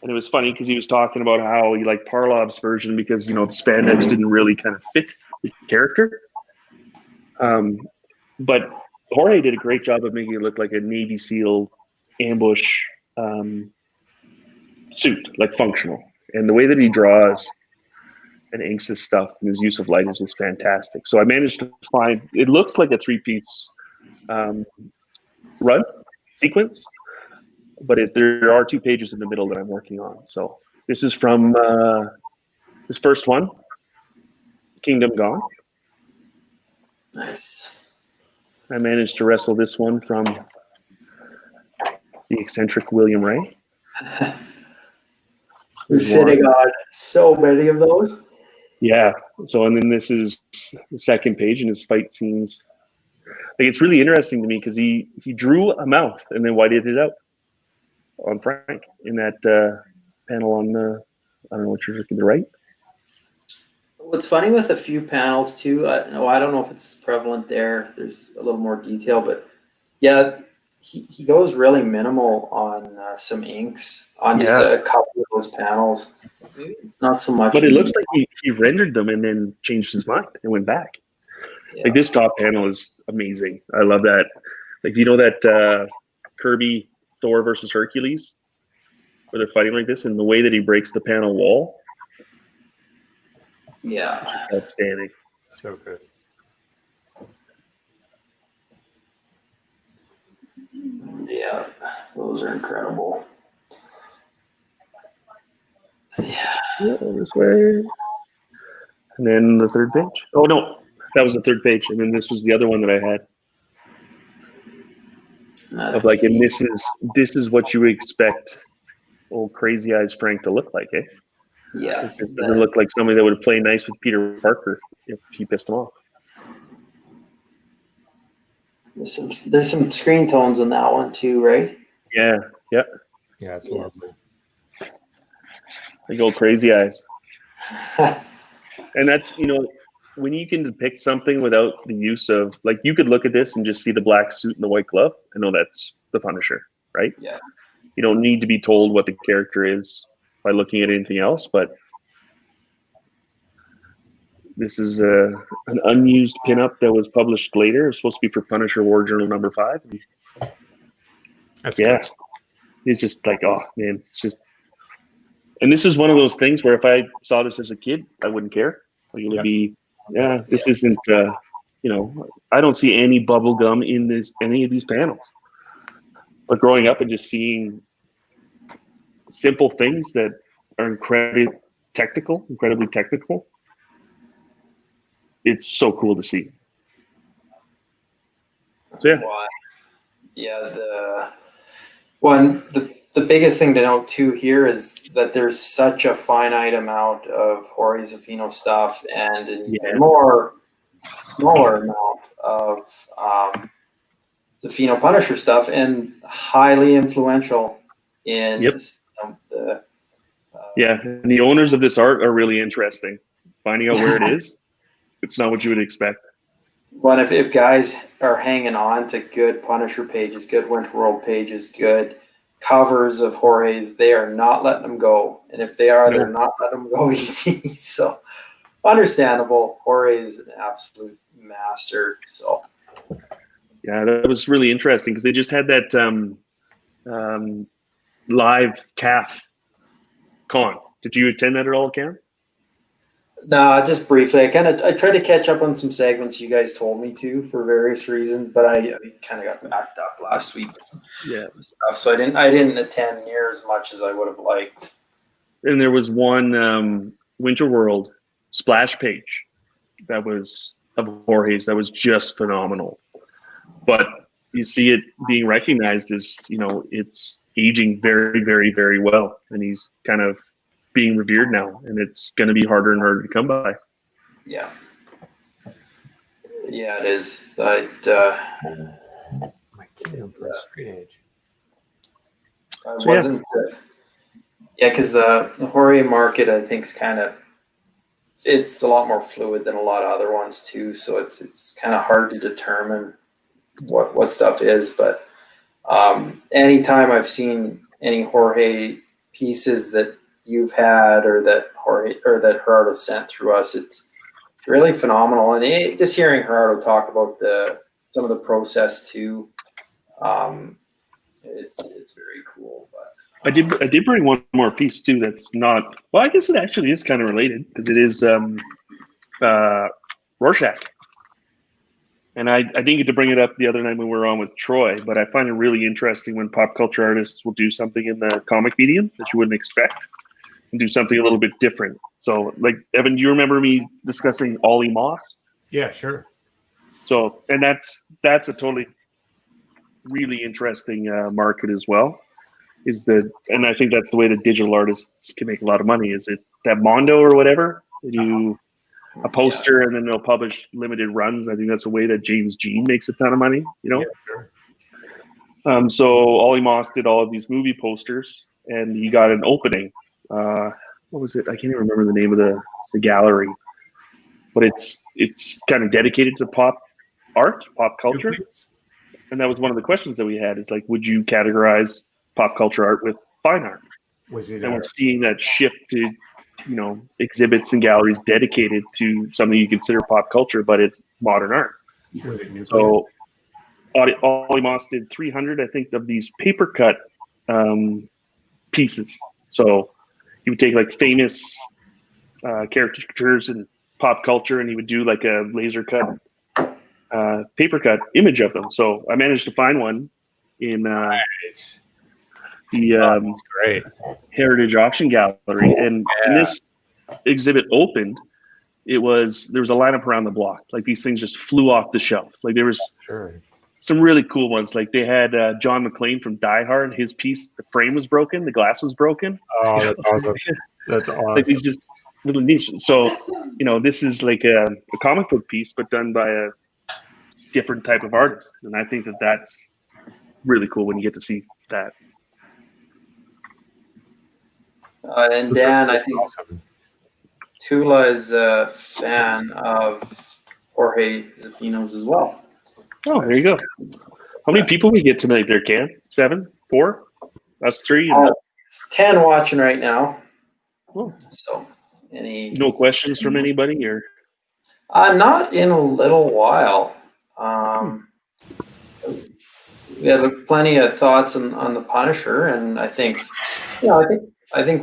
And it was funny because he was talking about how he liked Parlov's version because, the spandex didn't really kind of fit the character. But Jorge did a great job of making it look like a Navy SEAL ambush suit, like functional. And the way that he draws and inks his stuff and his use of light is just fantastic. So I managed to find, it looks like a 3-piece run sequence, but there are 2 pages in the middle that I'm working on. So this is from this first one, Kingdom Gone. Nice. I managed to wrestle this one from the eccentric William Ray. We're sitting on so many of those. Yeah. So, and then this is the second page in his fight scenes. Like, it's really interesting to me because he drew a mouth and then whited it out on Frank in that panel on the, I don't know what you're looking to the right. What's funny with a few panels too, I don't know if it's prevalent there. There's a little more detail, but yeah, he goes really minimal on some inks on just a couple of those panels. It's not so much. But it looks like he rendered them and then changed his mind and went back. Yeah. Like this top panel is amazing. I love that. Like, that Kirby Thor versus Hercules where they're fighting like this, and the way that he breaks the panel wall. Yeah. Outstanding. So good. Yeah, those are incredible. Yeah. This way. And then the third page. Oh, no. That was the third page. And then this was the other one that I had. Of like, and this is what you would expect old Crazy Eyes Frank to look like, eh? Yeah. It just doesn't look like somebody that would play nice with Peter Parker if he pissed him off. There's some screen tones in that one too, right? Yeah. Yeah. Yeah, it's lovely. Like old Crazy Eyes. And that's, when you can depict something without the use of, like, you could look at this and just see the black suit and the white glove. I know that's the Punisher, right? Yeah. You don't need to be told what the character is by looking at anything else, but this is an unused pinup that was published later. It's supposed to be for Punisher War Journal number 5. That's good. It's just like, oh man, it's just And this is one of those things where if I saw this as a kid, I wouldn't care. Like it would be, this isn't, I don't see any bubble gum in any of these panels. But growing up and just seeing simple things that are incredibly technical, it's so cool to see. So the biggest thing to note too here is that there's such a finite amount of Jorge Zaffino stuff and a more smaller amount of Zaffino Punisher stuff, and highly influential in and the owners of this art are really interesting. Finding out where it is, it's not what you would expect. But if guys are hanging on to good Punisher pages, good Winter World pages, good covers of Jorge's, they are not letting them go. And if they are, they're not letting them go easy. So understandable. Jorge is an absolute master. So yeah, that was really interesting because they just had that live calf con. Did you attend that at all, Cam? No, just briefly. I tried to catch up on some segments you guys told me to for various reasons, but I kind of got backed up last week. Stuff, so I didn't attend near as much as I would have liked. And there was one Winter World splash page that was of Jorge's that was just phenomenal. But you see it being recognized as, it's aging very, very, very well, and he's kind of being revered now, and it's going to be harder and harder to come by. Yeah, it is. My kid for a straight age. Because the Jorge market, I think, it's a lot more fluid than a lot of other ones too. So it's kind of hard to determine what stuff is. But anytime I've seen any Jorge pieces that you've had or that Gerardo sent through us, it's really phenomenal. And just hearing Gerardo talk about some of the process too, it's very cool. But I did bring one more piece too. That's not, well, I guess it actually is kind of related because it is Rorschach. And I didn't get to bring it up the other night when we were on with Troy, but I find it really interesting when pop culture artists will do something in the comic medium that you wouldn't expect and do something a little bit different. So, like, Evan, do you remember me discussing Ollie Moss? Yeah, sure. So, and that's a totally really interesting market as well. And I think that's the way that digital artists can make a lot of money. Is it that Mondo or whatever? They do a poster and then they'll publish limited runs. I think that's the way that James Jean makes a ton of money, Yeah, sure. So Ollie Moss did all of these movie posters, and he got an opening. What was it? I can't even remember the name of the gallery, but it's kind of dedicated to pop art, pop culture. And that was one of the questions that we had is like, would you categorize pop culture art with fine art? And we're seeing that shift to, exhibits and galleries dedicated to something you consider pop culture, but it's modern art. Was it so Ollie Moss did 300, I think, of these paper cut pieces. So he would take like famous caricatures and pop culture, and he would do like a laser cut paper cut image of them. So I managed to find one in the great Heritage Auction Gallery, and when this exhibit opened, there was a lineup around the block. Like these things just flew off the shelf. Like there was some really cool ones. Like they had John McClane from Die Hard. His piece, the frame was broken, the glass was broken. Oh, that's awesome! That's awesome. Like these just little niche. So this is like a comic book piece, but done by a different type of artist, and I think that's really cool when you get to see that. And Dan, I think Tula is a fan of Jorge Zaffino's as well. Oh, there you go. How many people we get tonight there, Cam? 7? 4? Us 3? It's 10 watching right now. Oh. So, no questions from anybody, or? Not in a little while. We had plenty of thoughts on the Punisher, and I think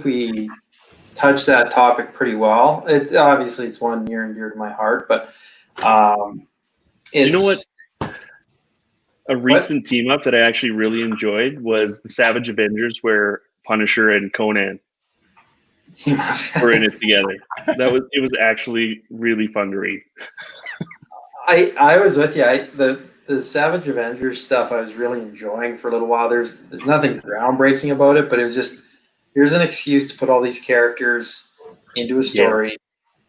we touched that topic pretty well. It's one near and dear to my heart, but you know what? A What? recent team up that I actually really enjoyed was the Savage Avengers, where Punisher and Conan were in it together. It was actually really fun to read. I was with you. The Savage Avengers stuff I was really enjoying for a little while. There's nothing groundbreaking about it, but it was just, here's an excuse to put all these characters into a story,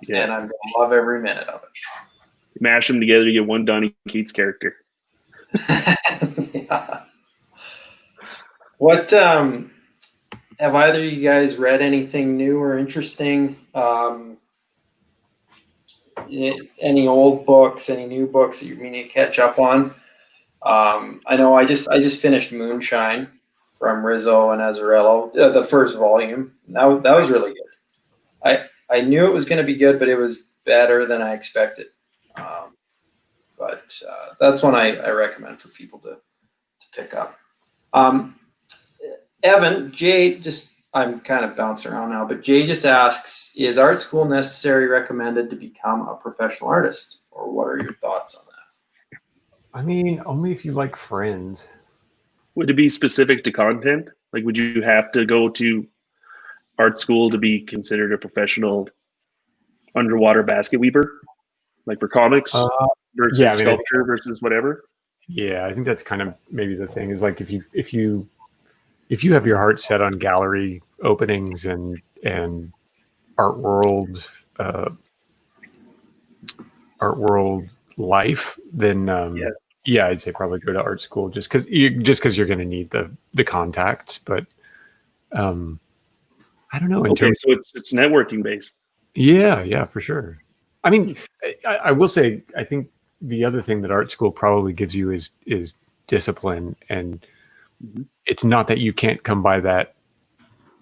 and I'm gonna love every minute of it. Mash them together to get one Donny Cates character. Yeah. What have either of you guys read anything new or interesting? Any old books, any new books that you mean to catch up on? I know I just finished Moonshine from Rizzo and Azzarello, the first volume. That was really good. I knew it was going to be good, but it was better than I expected. But that's one I recommend for people to pick up. Evan, Jay, I'm kind of bouncing around now, but Jay just asks, is art school necessary, recommended to become a professional artist? Or what are your thoughts on that? I mean, only if you like Friends. Would it be specific to content? Like, would you have to go to art school to be considered a professional underwater basket weaver? Like for comics versus sculpture versus whatever? Yeah, I think that's kind of maybe the thing is like if you have your heart set on gallery openings and art world life, then I'd say probably go to art school just because you're going to need the contacts. But I don't know. So it's networking based. Yeah, for sure. I mean, I will say I think the other thing that art school probably gives you is discipline, and it's not that you can't come by that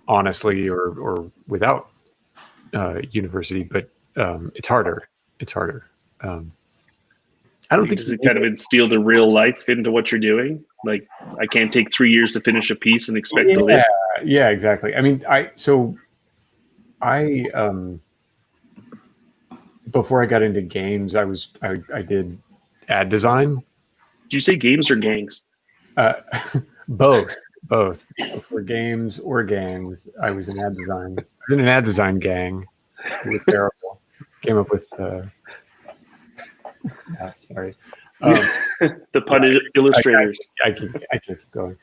honestly or without university, but it's harder. I don't think does it kind of instill the real life into what you're doing. Like, I can't take 3 years to finish a piece and expect to live. Yeah, exactly. I mean, I before I got into games, I did ad design. Did you say games or gangs? Both. For games or gangs, I was in ad design. I was in an ad design gang. It was terrible. Came up with sorry. The pun illustrators. I keep going.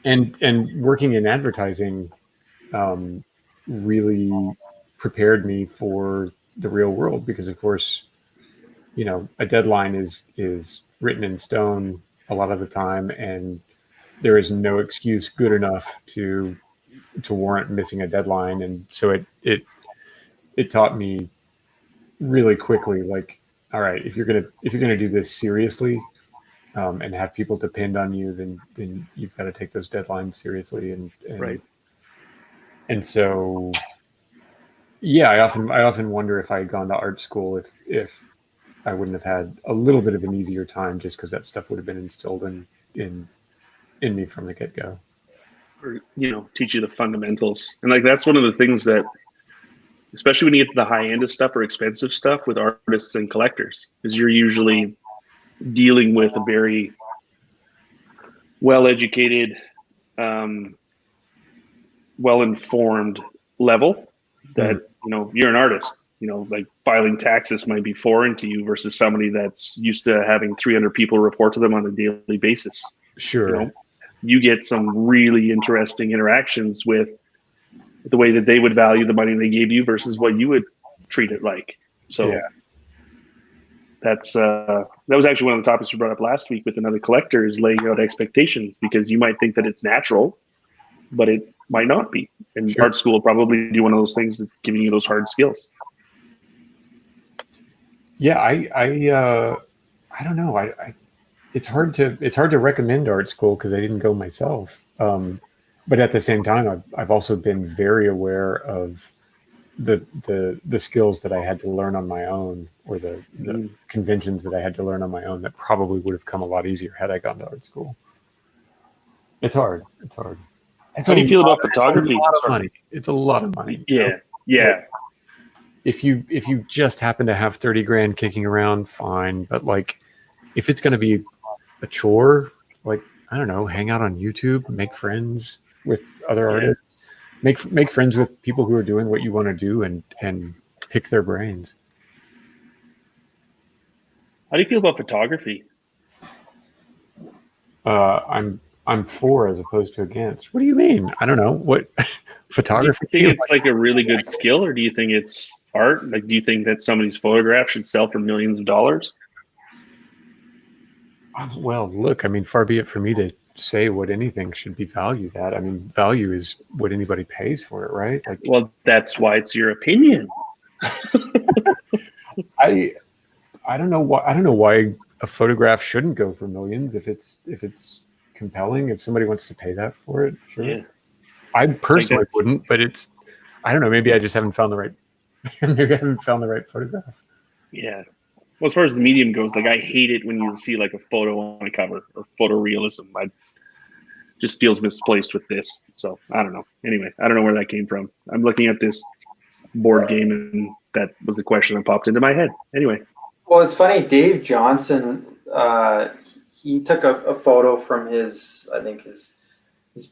And working in advertising really prepared me for the real world because, of course, a deadline is written in stone a lot of the time, and there is no excuse good enough to warrant missing a deadline. And so it taught me really quickly, like, all right, if you're gonna do this seriously and have people depend on you, then you've got to take those deadlines seriously. And right. And so, yeah, I often wonder if I had gone to art school, if I wouldn't have had a little bit of an easier time, just because that stuff would have been instilled in me from the get-go. Or, teach you the fundamentals. And like, that's one of the things that, especially when you get to the high end of stuff or expensive stuff with artists and collectors, is you're usually dealing with a very well-educated, well-informed level that, you're an artist. Like filing taxes might be foreign to you versus somebody that's used to having 300 people report to them on a daily basis. Sure. You get some really interesting interactions with the way that they would value the money they gave you versus what you would treat it like. So that was actually one of the topics we brought up last week with another collector, is laying out expectations, because you might think that it's natural, but it might not be. And art school will probably do one of those things that's giving you those hard skills. Yeah, I don't know. It's hard to recommend art school because I didn't go myself. But at the same time, I've also been very aware of the skills that I had to learn on my own, or the conventions that I had to learn on my own, that probably would have come a lot easier had I gone to art school. It's hard. How do you feel about photography? It's a lot of money. It's a lot of money. Yeah, yeah. If you just happen to have 30 grand kicking around, fine. But like, if it's going to be a chore, like, I don't know, hang out on YouTube, make friends with other artists, make friends with people who are doing what you want to do, and pick their brains. How do you feel about photography? I'm for as opposed to against. What do you mean? I don't know what photography. Do you think it's like a really good skill, or do you think it's art? Like, do you think that somebody's photograph should sell for millions of dollars? Well, look, I mean, far be it for me to say what anything should be valued at. I mean, value is what anybody pays for it, right? Like, well, that's why it's your opinion. I don't know why a photograph shouldn't go for millions if it's compelling. If somebody wants to pay that for it, sure. Yeah. I personally wouldn't, but I don't know. Maybe I just haven't found the right. Maybe I haven't found the right photograph. Yeah. Well, as far as the medium goes, like, I hate it when you see like a photo on a cover or photorealism. I just feels misplaced with this. So I don't know. Anyway, I don't know where that came from. I'm looking at this board game, and that was the question that popped into my head. Anyway. Well, it's funny. Dave Johnson, he took a photo from his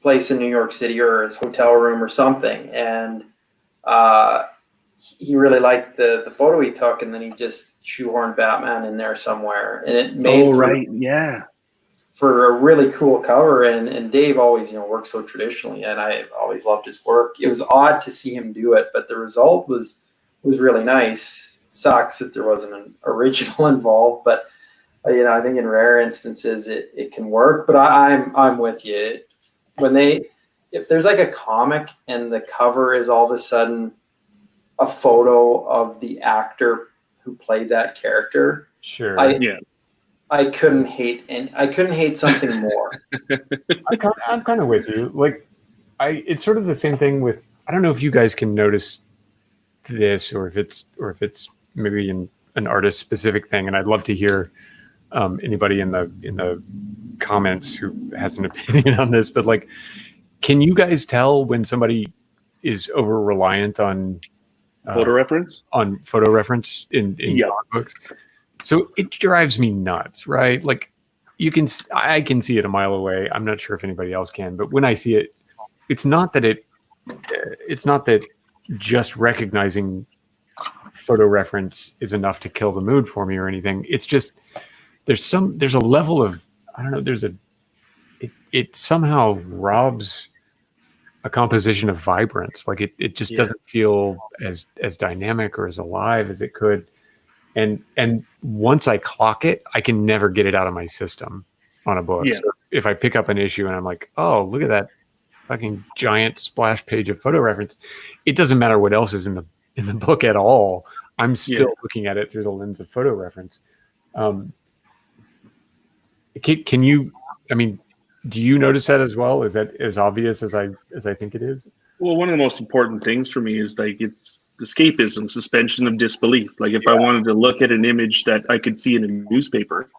place in New York City, or his hotel room or something, and he really liked the photo he took, and then he just shoehorned Batman in there somewhere, and it made for a really cool cover. And Dave always works so traditionally, and I always loved his work. It was odd to see him do it, but the result was really nice. It sucks that there wasn't an original involved, but I think in rare instances it can work. But I'm with you. If there's like a comic and the cover is all of a sudden a photo of the actor who played that character, sure, I couldn't hate something more. I'm kind of with you. Like, it's sort of the same thing with, I don't know if you guys can notice this, or if it's maybe an artist specific thing, and I'd love to hear anybody in the comments who has an opinion on this. But like, can you guys tell when somebody is over reliant on photo reference in comic books? So it drives me nuts, right? Like, I can see it a mile away. I'm not sure if anybody else can, but when I see it, it's not that just recognizing photo reference is enough to kill the mood for me or anything. It's just there's a level of, I don't know, it somehow robs a composition of vibrance. Like, it just doesn't feel as dynamic or as alive as it could. And once I clock it, I can never get it out of my system on a book. Yeah. So if I pick up an issue and I'm like, oh, look at that fucking giant splash page of photo reference, it doesn't matter what else is in the book at all. I'm still looking at it through the lens of photo reference. Can you? I mean, do you notice that as well? Is that as obvious as I think it is? Well, one of the most important things for me is like, it's escapism, suspension of disbelief. Like, if I wanted to look at an image that I could see in a newspaper,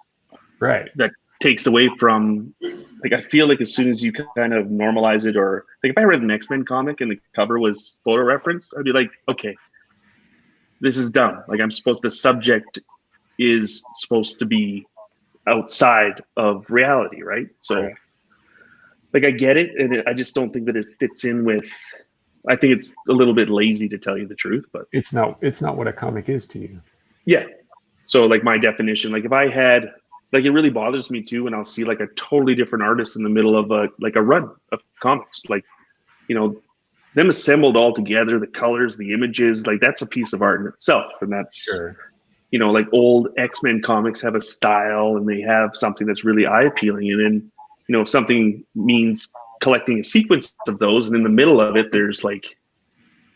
right, that takes away from, like, I feel like as soon as you kind of normalize it, or like if I read an X-Men comic and the cover was photo reference, I'd be like, okay, this is dumb. Like, the subject is supposed to be outside of reality, right? So like, I get it, and I just don't think that it fits in with, I think it's a little bit lazy, to tell you the truth, but it's not what a comic is to you. Yeah. So like, my definition, like, if I had, like, it really bothers me too when I'll see like a totally different artist in the middle of a run of comics, like, them assembled all together, the colors, the images, like, that's a piece of art in itself. And that's, like, old X-Men comics have a style, and they have something that's really eye appealing. And then, if something means collecting a sequence of those, and in the middle of it, there's like,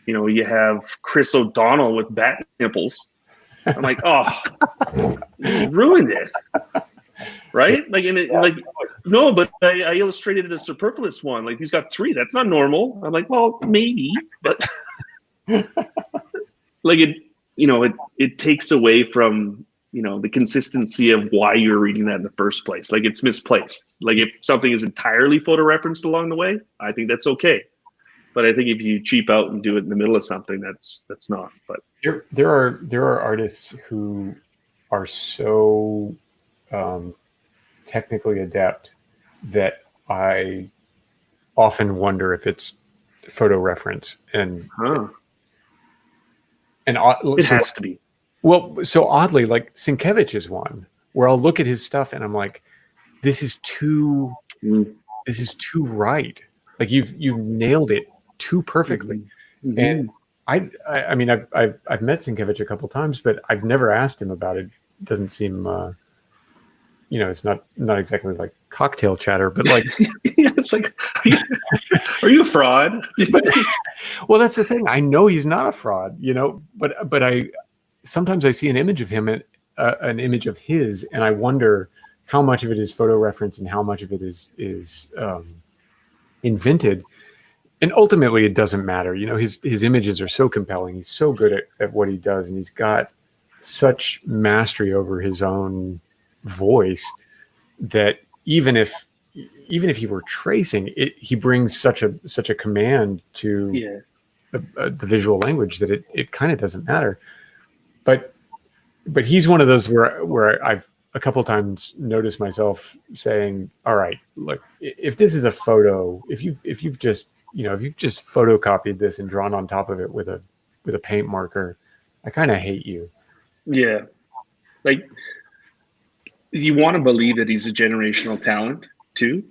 you have Chris O'Donnell with bat nipples. I'm like, oh, you ruined it. Right? Like, like, no, but I illustrated a superfluous one. Like, he's got 3. That's not normal. I'm like, well, maybe, but like, it takes away from, the consistency of why you're reading that in the first place. Like, it's misplaced. Like, if something is entirely photo referenced along the way, I think that's okay. But I think if you cheap out and do it in the middle of something, that's not. But there are artists who are so technically adept that I often wonder if it's photo reference, and it has to be. Well, so oddly, like Sienkiewicz is one where I'll look at his stuff and I'm like, this is too right. Like you've nailed it too perfectly. Mm-hmm. And I mean, I've met Sienkiewicz a couple times, but I've never asked him about it. It doesn't seem, it's not exactly like cocktail chatter, but like, yeah, it's like, are you a fraud? Well, that's the thing. I know he's not a fraud, but sometimes I see an image of him, an image of his, and I wonder how much of it is photo reference and how much of it is invented. And ultimately, it doesn't matter. His images are so compelling. He's so good at what he does, and he's got such mastery over his own voice that even if he were tracing it, he brings such a command to the visual language that it kind of doesn't matter. But he's one of those where I've a couple times noticed myself saying, all right, look, if this is a photo, if you've just photocopied this and drawn on top of it with a paint marker, I kind of hate you. Yeah. Like, you want to believe that he's a generational talent too,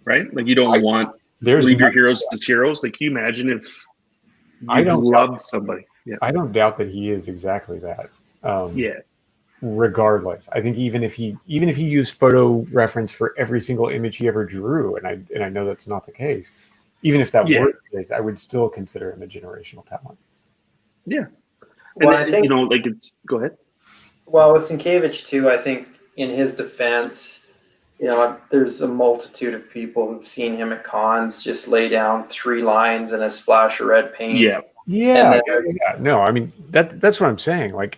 right? Like, you don't want to leave your heroes as heroes. Like, can you imagine if you loved somebody? Yeah. I don't doubt that he is exactly that. Yeah. Regardless, I think even if he used photo reference for every single image he ever drew, and I know that's not the case. Even if that were the case, I would still consider him a generational talent. Yeah. Well, I think, go ahead. Well, with Sienkiewicz too, I think in his defense, there's a multitude of people who've seen him at cons just lay down 3 lines and a splash of red paint. Yeah. No, I mean that's what I'm saying. Like,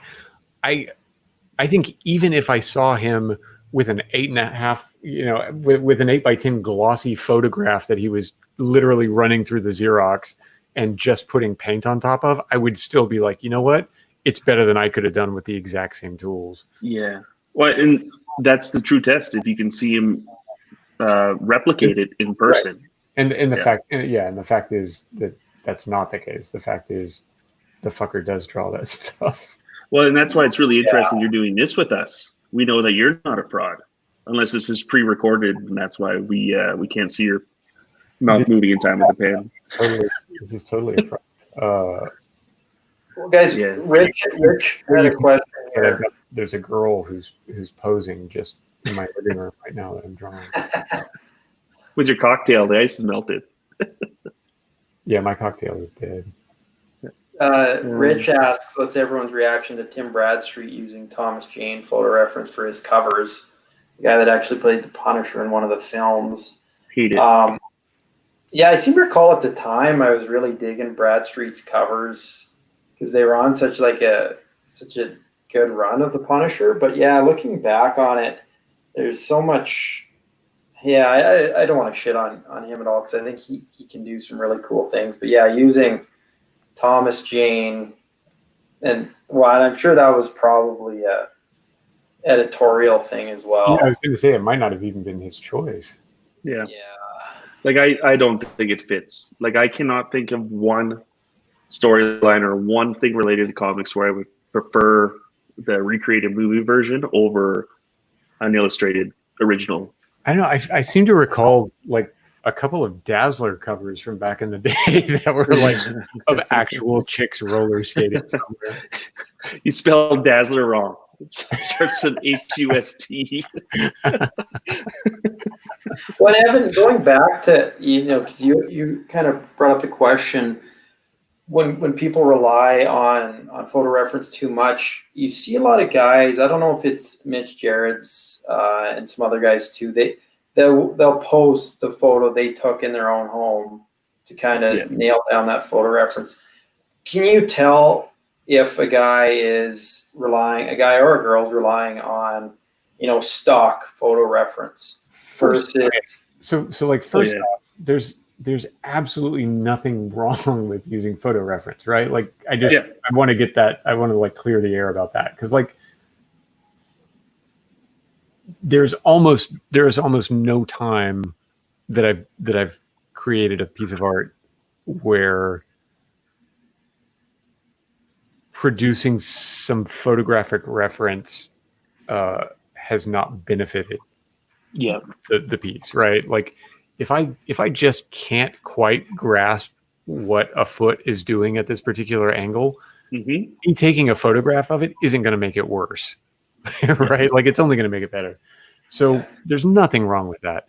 I think even if I saw him with an 8.5, with an 8x10 glossy photograph that he was literally running through the Xerox and just putting paint on top of, I would still be like, you know what? It's better than I could have done with the exact same tools. Yeah. Well, and that's the true test. If you can see him replicate it in person. Right. And the fact is that that's not the case. The fact is the fucker does draw that stuff. Well, and that's why it's really interesting you're doing this with us. We know that you're not a fraud, unless this is pre-recorded, and that's why we can't see your mouth moving in time with the pen. This is totally a fraud. Well, guys, Rich had a question here. There's a girl who's posing just in my living room right now that I'm drawing. With your cocktail, the ice is melted. Yeah, my cocktail is dead. Rich asks, what's everyone's reaction to Tim Bradstreet using Thomas Jane photo reference for his covers? The guy that actually played the Punisher in one of the films. He did. Yeah, I seem to recall at the time I was really digging Bradstreet's covers because they were on such a good run of the Punisher. But yeah, looking back on it, there's so much. Yeah, I don't want to shit on him at all because I think he can do some really cool things. But yeah, using Thomas Jane, and I'm sure that was probably a editorial thing as well. Yeah, I was going to say it might not have even been his choice. Yeah. Like, I don't think it fits. Like, I cannot think of one storyline or one thing related to comics where I would prefer the recreated movie version over an illustrated original. I don't know. I seem to recall like a couple of Dazzler covers from back in the day that were like of actual chicks roller skating somewhere. You spelled Dazzler wrong. It starts with H-U-S-T. Well, Evan, going back to, because you kind of brought up the question, when people rely on photo reference too much, you see a lot of guys, I don't know if it's Mitch Gerrard's and some other guys too, they'll post the photo they took in their own home to kind of nail down that photo reference. Can you tell if a guy or a girl is relying on, stock photo reference versus. Okay. So like first off, there's absolutely nothing wrong with using photo reference, right? Like I want to get that. I want to like clear the air about that, because like there's almost no time that I've created a piece of art where producing some photographic reference has not benefited the piece, right? Like if I just can't quite grasp what a foot is doing at this particular angle, me taking a photograph of it isn't going to make it worse. Right? Like it's only going to make it better. So there's nothing wrong with that.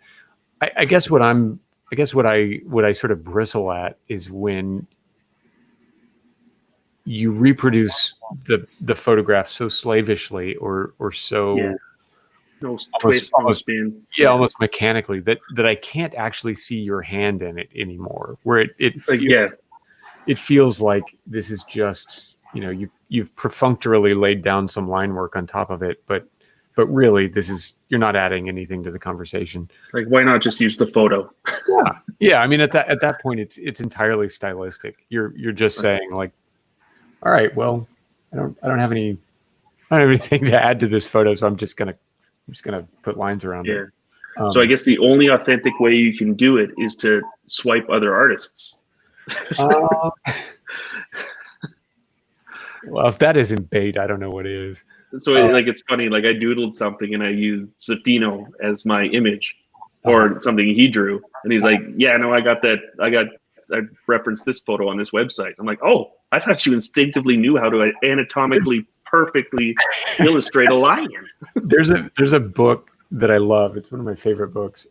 I guess what I sort of bristle at is when you reproduce the photograph so slavishly or so almost mechanically that I can't actually see your hand in it anymore. Where it feels like this is just, you've perfunctorily laid down some line work on top of it, but really you're not adding anything to the conversation. Like, why not just use the photo? Yeah. I mean, at that point, it's entirely stylistic. You're just saying like, all right, well, I don't have anything to add to this photo, so I'm just gonna put lines around it. So I guess the only authentic way you can do it is to swipe other artists. Well, if that isn't bait, I don't know what is. So it's funny. Like I doodled something and I used Zafino as my image, or something he drew, and he's like, "Yeah, no, I referenced this photo on this website." I'm like, "Oh, I thought you instinctively knew how to anatomically perfectly illustrate a lion." There's a book that I love. It's one of my favorite books,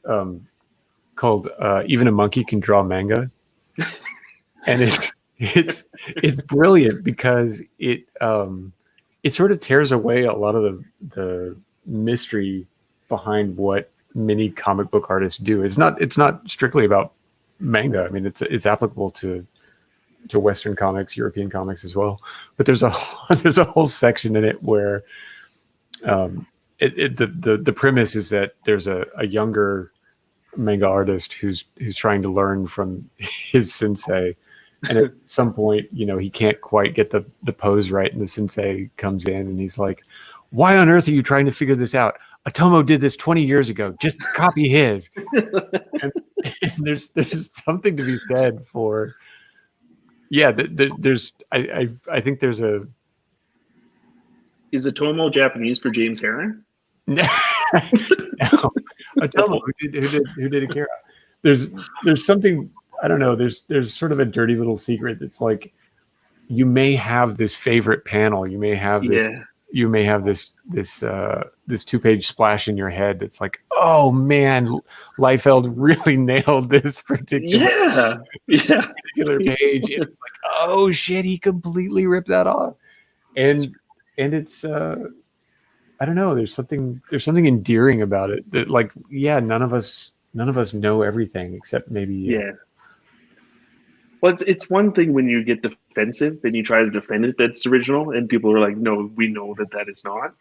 called "Even a Monkey Can Draw Manga," and it's brilliant because it sort of tears away a lot of the mystery behind what many comic book artists do. It's not strictly about manga. I mean, it's applicable to Western comics, European comics as well. But there's a whole section in it where the premise is that there's a younger manga artist who's trying to learn from his sensei, and at some point, he can't quite get the pose right, and the sensei comes in and he's like, "Why on earth are you trying to figure this out? Otomo did this 20 years ago. Just copy his." and there's something to be said for, there's I think there's a. Is Otomo Japanese for James Herron? No. Otomo, who did Akira. There's something, I don't know. There's sort of a dirty little secret that's like, you may have this favorite panel. You may have this. You may have this 2-page splash in your head that's like, oh man, Liefeld really nailed this particular page. And it's like, oh shit, he completely ripped that off. And it's I don't know, there's something endearing about it that, like, none of us know everything except maybe Well, it's one thing when you get defensive and you try to defend it that's original, and people are like, "No, we know that is not."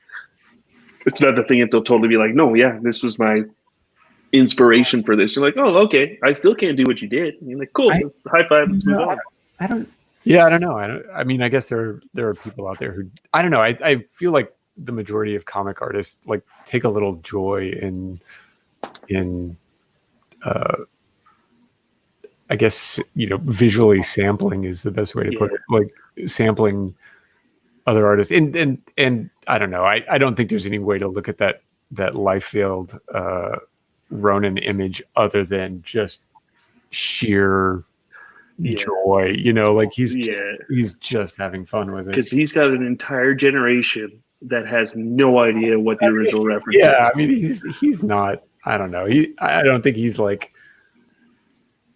It's another thing if they'll totally be like, "No, this was my inspiration for this." You're like, "Oh, okay. I still can't do what you did." And you're like, "Cool, high five. Let's move on." I don't know. I mean, I guess there are people out there who, I don't know. I feel like the majority of comic artists like take a little joy in I guess, visually sampling is the best way to put it. Like sampling other artists, and I don't know. I don't think there's any way to look at that Liefeld Ronin image other than just sheer joy. Like he's just having fun with it, because he's got an entire generation that has no idea what the original reference is. I mean, he's not. I don't know. I don't think he's like.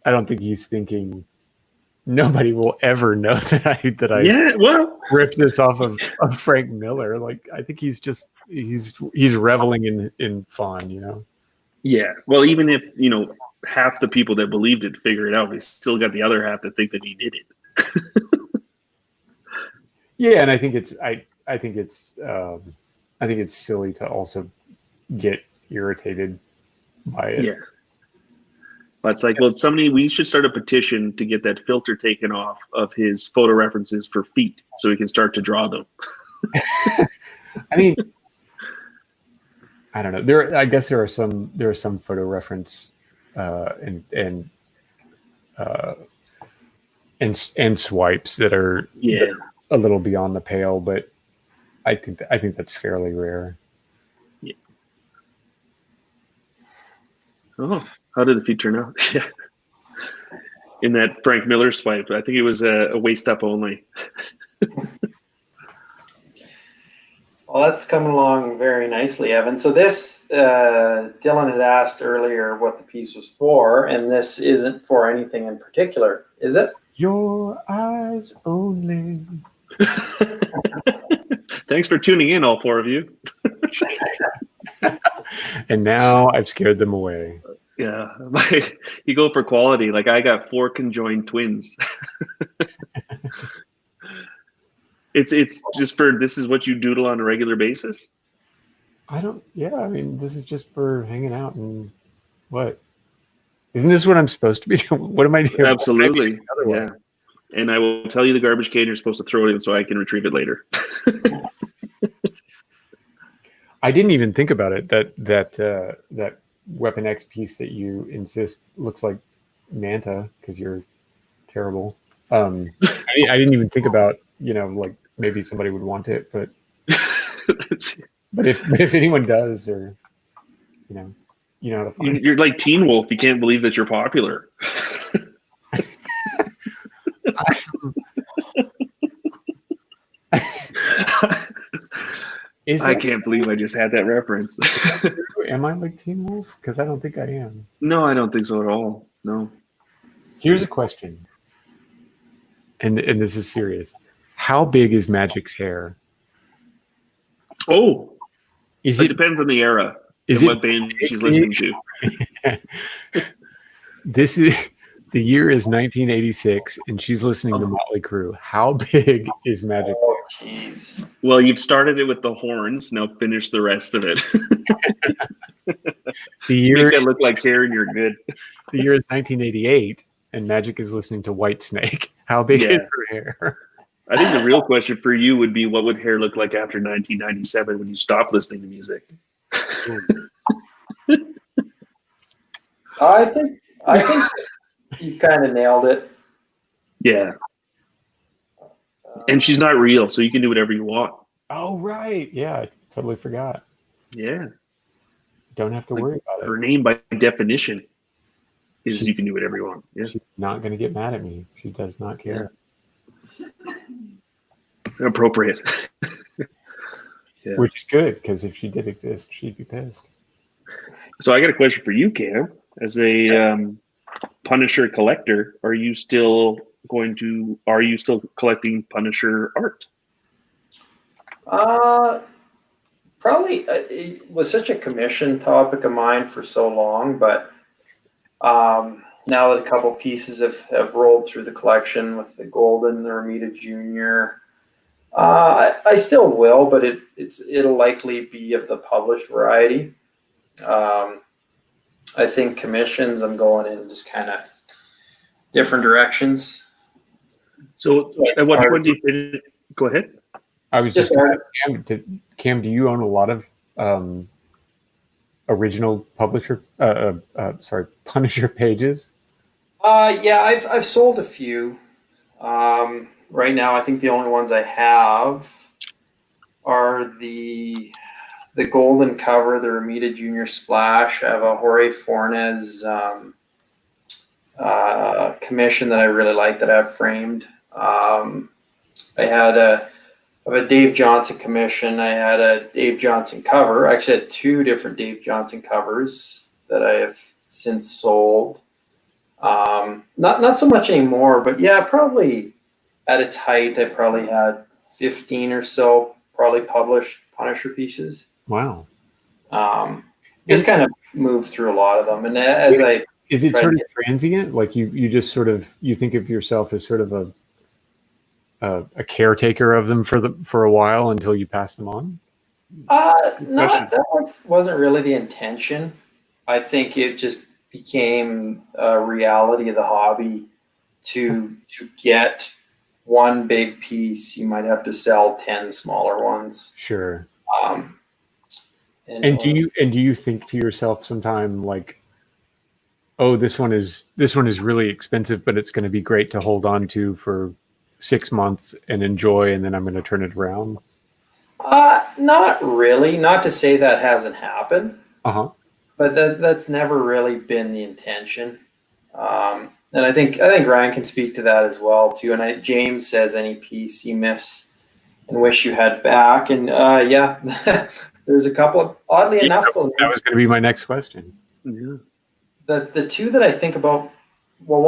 I don't think he's thinking nobody will ever know that I ripped this off of Frank Miller. Like, I think he's reveling in fun, Yeah. Well, even if, half the people that believed it figure it out, they still got the other half that think that he did it. Yeah, and I think it's silly to also get irritated by it. Yeah. But it's like, well, we should start a petition to get that filter taken off of his photo references for feet so he can start to draw them. I mean, I don't know. I guess there are some photo reference and swipes that are a little beyond the pale, but I think that's fairly rare. Yeah. Oh, how did the feet turn out? Yeah. In that Frank Miller swipe, I think it was a waist up only. Well, that's coming along very nicely, Evan. So this, Dylan had asked earlier what the piece was for, and this isn't for anything in particular, is it? Your eyes only. Thanks for tuning in, all four of you. And now I've scared them away. Yeah, you go for quality. Like I got 4 conjoined twins. It's just this is what you doodle on a regular basis? Yeah, I mean, this is just for hanging out and what? Isn't this what I'm supposed to be doing? What am I doing? Absolutely. Yeah. And I will tell you the garbage can you're supposed to throw it in so I can retrieve it later. I didn't even think about it. That Weapon X piece that you insist looks like Manta because you're terrible. I didn't even think about, like maybe somebody would want it, but if anyone does, or how to find it. You're like Teen Wolf. You can't believe that you're popular. I can't believe I just had that reference. Am I like Teen Wolf? Because I don't think I am. No, I don't think so at all. No. Here's a question, and this is serious. How big is Magic's hair? Oh, it depends on the era and what band she's listening to. The year is 1986, and she's listening to Motley Crue. How big is Magic's hair? Jeez. Well, you've started it with the horns. Now finish the rest of it. The year make that look like hair, and you're good. The year is 1988, and Magic is listening to Whitesnake. How big is her hair? I think the real question for you would be, what would hair look like after 1997 when you stopped listening to music? I think you've kind of nailed it. Yeah. And she's not real, so you can do whatever you want. Oh, right. Yeah, I totally forgot. Yeah. Don't have to worry about it. Her name, by definition, is you can do whatever you want. Yeah. She's not going to get mad at me. She does not care. Appropriate. Yeah. Which is good, because if she did exist, she'd be pissed. So I got a question for you, Cam. As a Punisher collector, are you still collecting Punisher art? Probably it was such a commission topic of mine for so long, but now that a couple pieces have rolled through the collection with the Golden, the Ramita Jr., I still will, but it'll likely be of the published variety. I think commissions, I'm going in just kind of different directions. So at what point do you go ahead? I was just Cam, do you own a lot of original Punisher pages? Yeah, I've sold a few. Right now, I think the only ones I have are the Golden cover, the Ramita Jr. Splash. I have a Jorge Fornes commission that I really like that I've framed. I had a Dave Johnson commission. I had a Dave Johnson cover. I actually had 2 different Dave Johnson covers that I have since sold. Not so much anymore, but yeah, probably at its height, I probably had 15 or so probably published Punisher pieces. Wow. Just kind of moved through a lot of them. And is it sort of transient? Like you just sort of, you think of yourself as sort of a caretaker of them for a while until you pass them on? Wasn't really the intention. I think it just became a reality of the hobby. To get one big piece, you might have to sell 10 smaller ones. Sure. And do you think to yourself sometime like, oh, this one is really expensive, but it's going to be great to hold on to for 6 months and enjoy, and then I'm going to turn it around? Not really. Not to say that hasn't happened. But that's never really been the intention. And I think Ryan can speak to that as well too. And James says any piece you miss and wish you had back. And there's a couple of, oddly enough, that was going to be my next question. Yeah. The two that I think about, well,